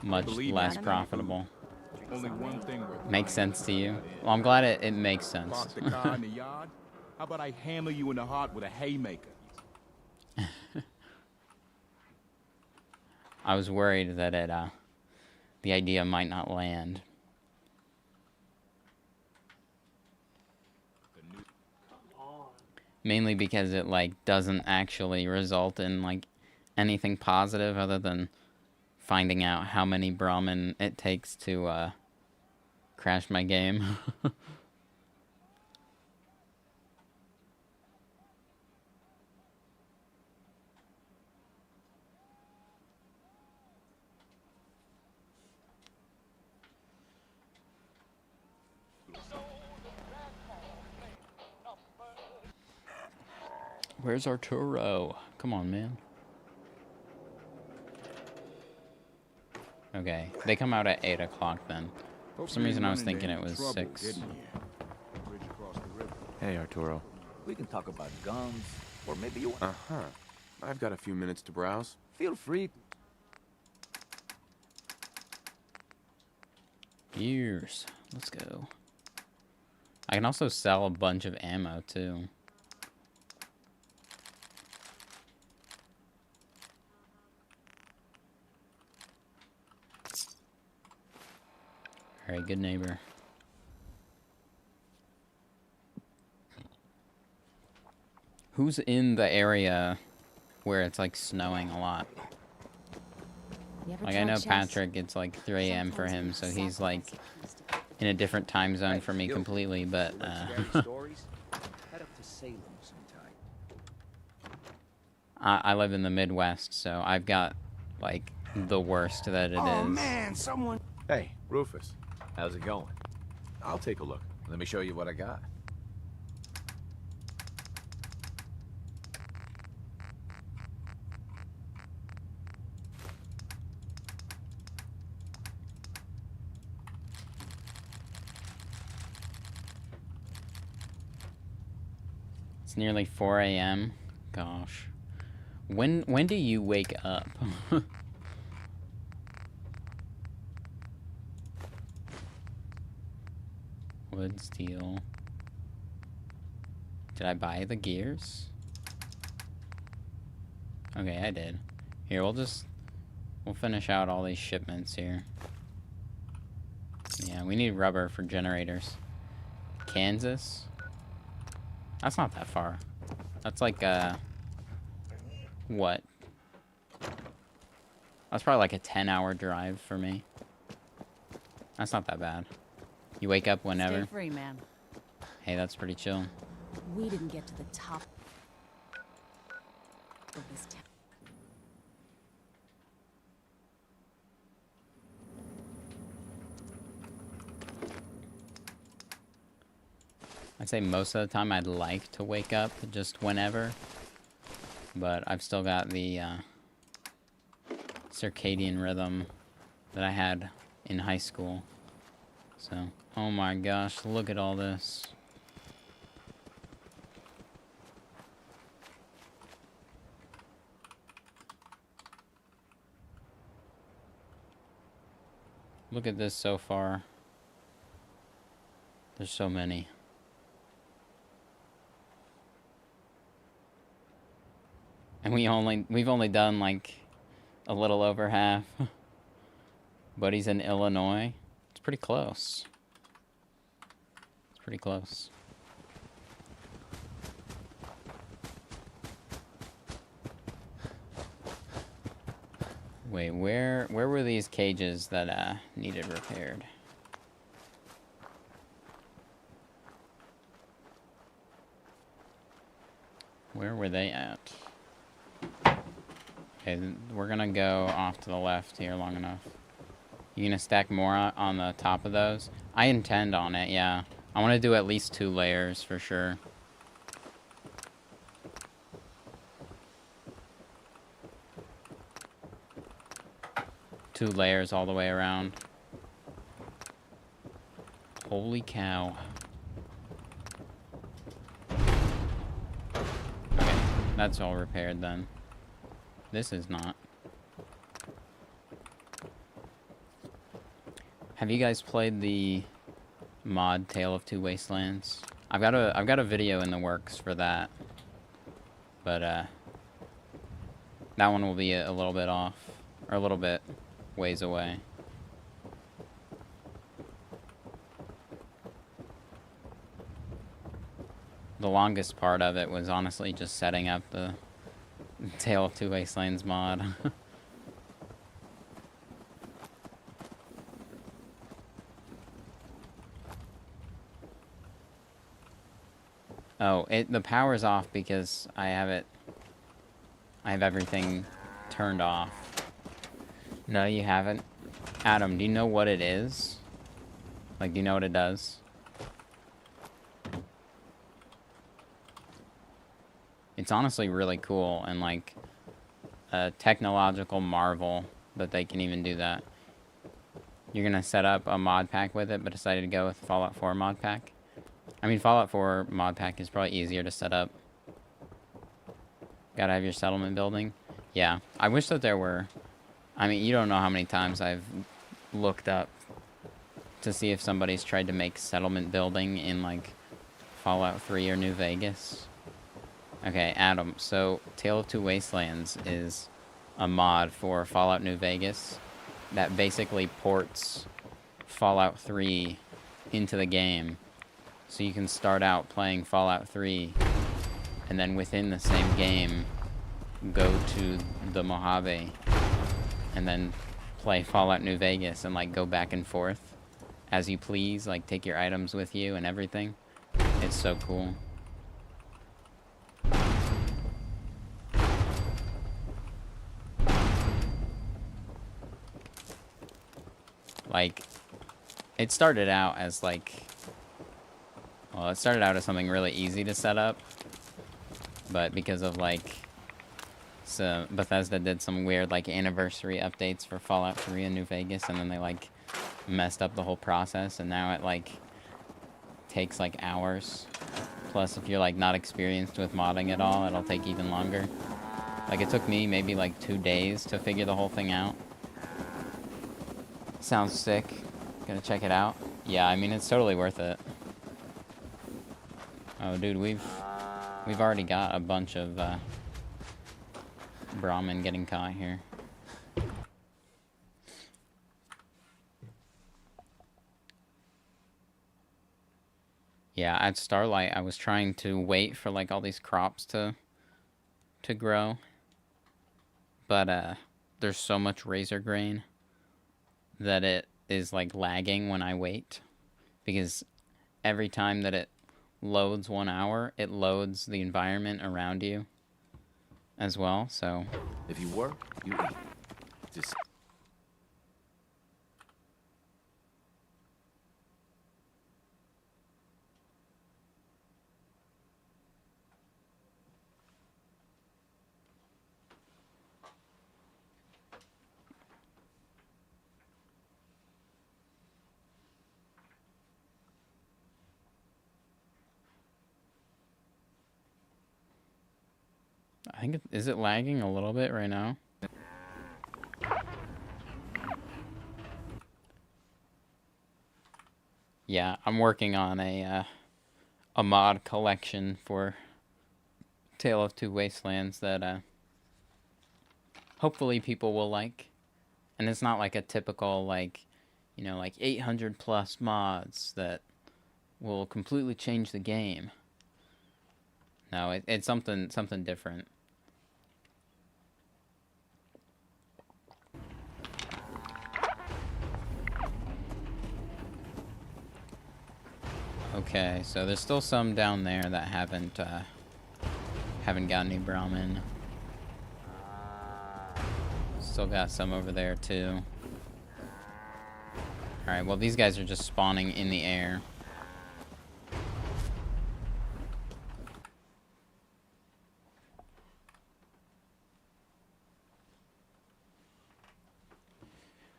S1: much less profitable.
S9: Only one thing worth
S1: Makes sense to you? Well, I'm glad it makes sense.
S9: Park the car in the yard.
S10: How about I hammer you in the heart with a haymaker?
S1: I was worried that the idea might not land. Mainly because it, like, doesn't actually result in, like, anything positive other than finding out how many Brahmin it takes to, crash my game. Where's Arturo? Come on, man. Okay, they come out at 8 o'clock then. For some reason I was thinking it was 6.
S9: Hey, Arturo.
S5: We can talk about guns, or maybe you want...
S9: Uh-huh. I've got a few minutes to browse.
S5: Feel free.
S1: Gears. Let's go. I can also sell a bunch of ammo, too. Alright, good neighbor. Who's in the area where it's like snowing a lot? Like I know Patrick, it's like 3 a.m. for him, so he's like in a different time zone for me completely, but I live in the Midwest, so I've got like the worst that it is.
S4: Oh man, someone.
S8: Hey, Rufus. How's it going? I'll take a look. Let me show you what I got.
S1: It's nearly 4 a.m. Gosh. When do you wake up? Wood, steel. Did I buy the gears? Okay, I did. Here, we'll finish out all these shipments here. Yeah, we need rubber for generators. Kansas? That's not that far. That's like, what? That's probably like a 10-hour drive for me. That's not that bad. You wake up whenever.
S2: Stay free, man.
S1: Hey, that's pretty chill.
S2: We didn't get to the top of this town.
S1: I'd say most of the time I'd like to wake up just whenever, but I've still got the circadian rhythm that I had in high school. So, oh my gosh, look at all this. Look at this so far. There's so many. And we've only done like a little over half. But he's in Illinois. It's pretty close. It's pretty close. Wait, where were these cages that needed repaired? Where were they at? Okay, we're gonna go off to the left here long enough. You gonna stack more on the top of those? I intend on it, yeah. I want to do at least 2 layers for sure. Two layers all the way around. Holy cow. Okay, that's all repaired then. This is not. Have you guys played the mod Tale of Two Wastelands? I've got a video in the works for that. But that one will be a little bit off, or a little bit ways away. The longest part of it was honestly just setting up the Tale of Two Wastelands mod. Oh, the power's off because I have everything turned off. No, you haven't. Adam, do you know what it is? Like, do you know what it does? It's honestly really cool and like a technological marvel that they can even do that. You're gonna set up a mod pack with it, but decided to go with Fallout 4 mod pack. I mean, Fallout 4 mod pack is probably easier to set up. Gotta have your settlement building. Yeah, I wish that there were... I mean, you don't know how many times I've looked up to see if somebody's tried to make settlement building in, like, Fallout 3 or New Vegas. Okay, Adam, so Tale of Two Wastelands is a mod for Fallout New Vegas that basically ports Fallout 3 into the game. So you can start out playing Fallout 3, and then within the same game, go to the Mojave, and then play Fallout New Vegas, and like go back and forth as you please, like take your items with you and everything. It's so cool. Like, it started out as like... Well, it started out as something really easy to set up, but because of like, so Bethesda did some weird like anniversary updates for Fallout 3 in New Vegas, and then they like messed up the whole process, and now it like takes like hours. Plus, if you're like not experienced with modding at all, it'll take even longer. Like, it took me maybe like 2 days to figure the whole thing out. Sounds sick. Gonna check it out. Yeah, I mean, it's totally worth it. Oh, dude, we've already got a bunch of Brahmin getting caught here. Yeah, at Starlight, I was trying to wait for like all these crops to grow, but there's so much razor grain that it is like lagging when I wait, because every time that it loads 1 hour, it loads the environment around you as well, so...
S8: If you work, you eat. Just...
S1: I think is it lagging a little bit right now? Yeah, I'm working on a mod collection for Tale of Two Wastelands that hopefully people will like. And it's not like a typical, like, you know, like 800 plus mods that will completely change the game. No, it's something different. Okay, so there's still some down there that haven't got any Brahmin. Still got some over there too. Alright, well these guys are just spawning in the air.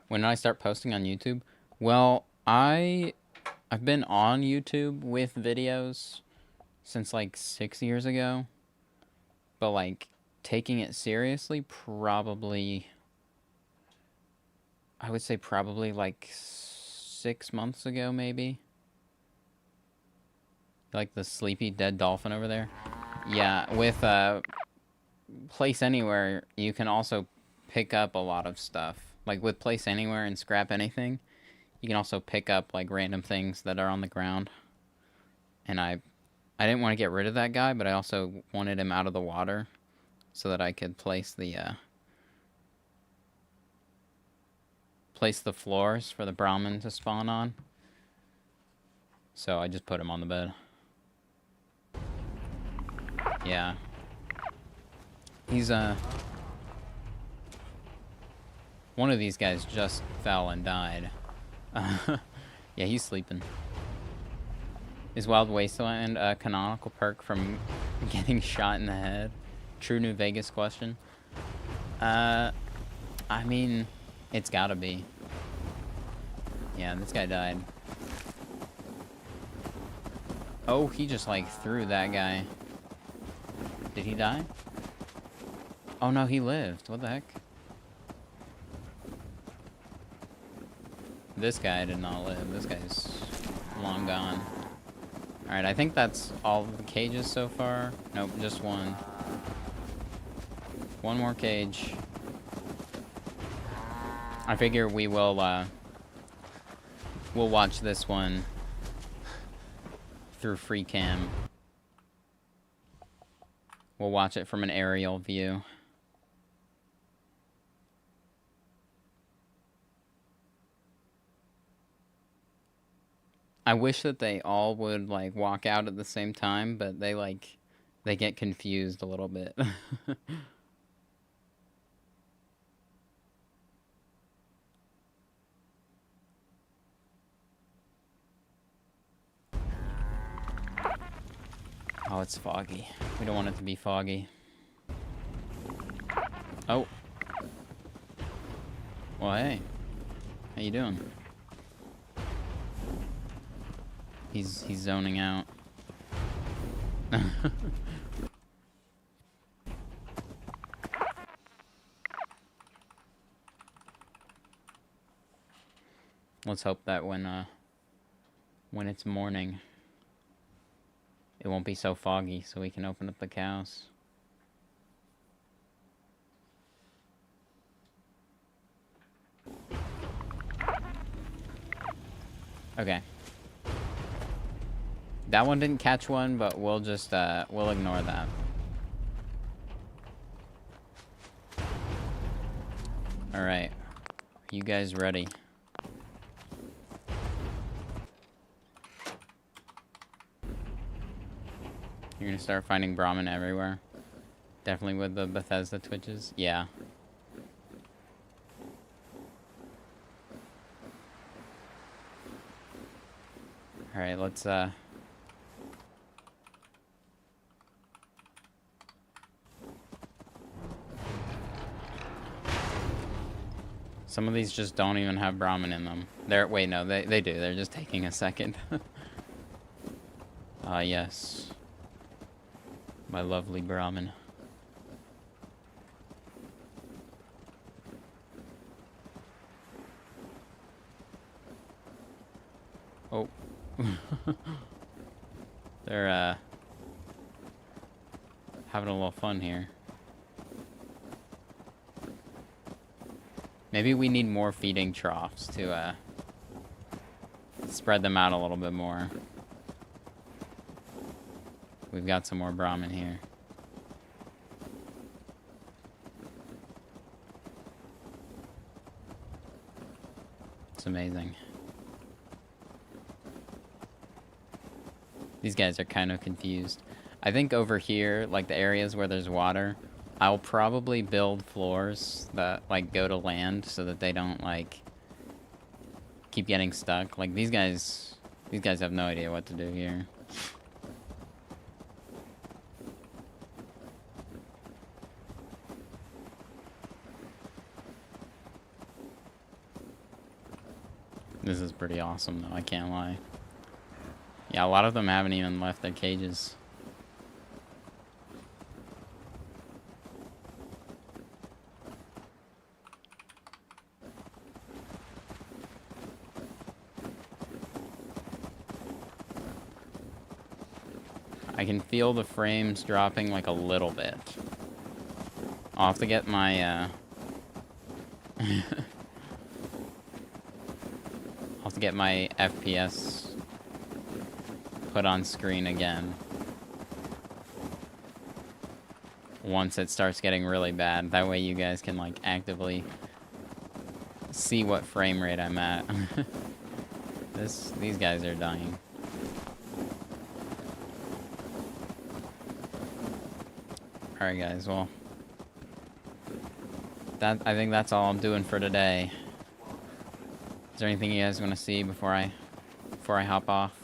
S1: When did I start posting on YouTube? Well, I've been on YouTube with videos since like 6 years ago, but like taking it seriously probably, I would say probably like 6 months ago maybe. Like the sleepy dead dolphin over there? Yeah, with Place Anywhere, you can also pick up a lot of stuff. Like with Place Anywhere and Scrap Anything, you can also pick up like random things that are on the ground. And I didn't want to get rid of that guy, but I also wanted him out of the water so that I could place the floors for the Brahmin to spawn on. So I just put him on the bed. Yeah. He's, one of these guys just fell and died. Yeah, he's sleeping. Is Wild Wasteland a canonical perk from getting shot in the head? True New Vegas question. I mean, it's gotta be. Yeah, this guy died. Oh, he just, like, threw that guy. Did he die? Oh, no, he lived. What the heck? This guy did not live. This guy's long gone. Alright, I think that's all of the cages so far. Nope, just one. One more cage. I figure we will, we'll watch this one through free cam. We'll watch it from an aerial view. I wish that they all would, like, walk out at the same time, but they, like, they get confused a little bit. Oh, it's foggy. We don't want it to be foggy. Oh. Well, hey. How you doing? He's zoning out. Let's hope that when it's morning, it won't be so foggy so we can open up the cows. Okay. That one didn't catch one, but we'll just, we'll ignore that. Alright. Are you guys ready? You're gonna start finding Brahmin everywhere. Definitely with the Bethesda Twitches. Yeah. Alright, let's, some of these just don't even have Brahmin in them. Wait, no, they do. They're just taking a second. Yes. My lovely Brahmin. Oh. They're, having a little fun here. Maybe we need more feeding troughs to, spread them out a little bit more. We've got some more Brahmin here. It's amazing. These guys are kind of confused. I think over here, like the areas where there's water, I'll probably build floors that, like, go to land so that they don't, like, keep getting stuck. Like, these guys have no idea what to do here. This is pretty awesome, though, I can't lie. Yeah, a lot of them haven't even left their cages. I can feel the frames dropping like a little bit. I'll have to get my, I'll have to get my FPS put on screen again. Once it starts getting really bad. That way you guys can, like, actively see what frame rate I'm at. These guys are dying. Alright guys, well. I think that's all I'm doing for today. Is there anything you guys want to see before I hop off?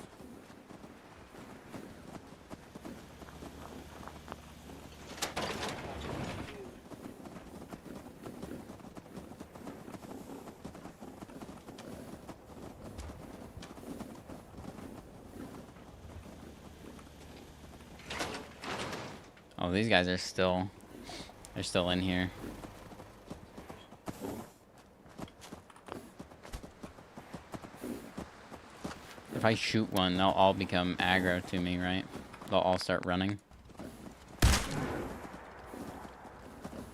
S1: Oh, these guys are still... They're still in here. If I shoot one, they'll all become aggro to me, right? They'll all start running.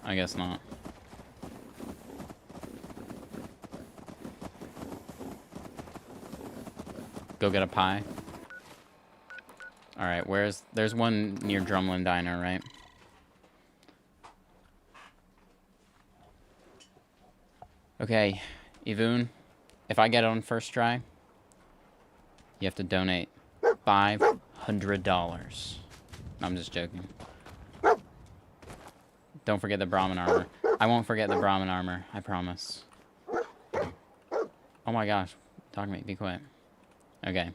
S1: I guess not. Go get a pie. Alright, there's one near Drumlin Diner, right? Okay, Yvonne, if I get it on first try, you have to donate $500. I'm just joking. Don't forget the Brahmin armor. I won't forget the Brahmin armor, I promise. Oh my gosh, talk to me, be quiet. Okay.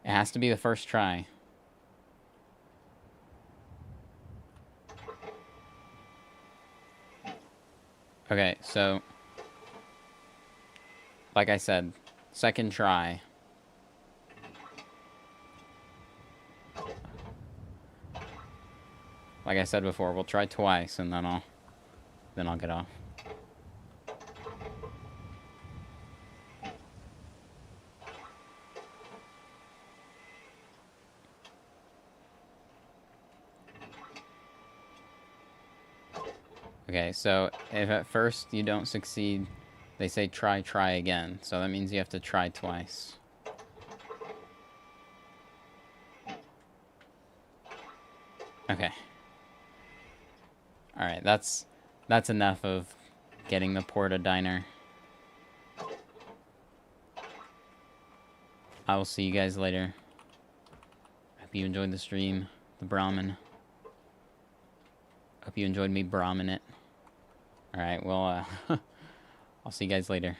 S1: It has to be the first try. Okay, so... Like I said, second try. Like I said before, we'll try twice and then I'll get off. Okay, so if at first you don't succeed, they say try again. So that means you have to try twice. Okay. Alright, that's enough of getting the Porta Diner. I will see you guys later. Hope you enjoyed the stream, the Brahmin. Hope you enjoyed me Brahmin it. Alright, well, I'll see you guys later.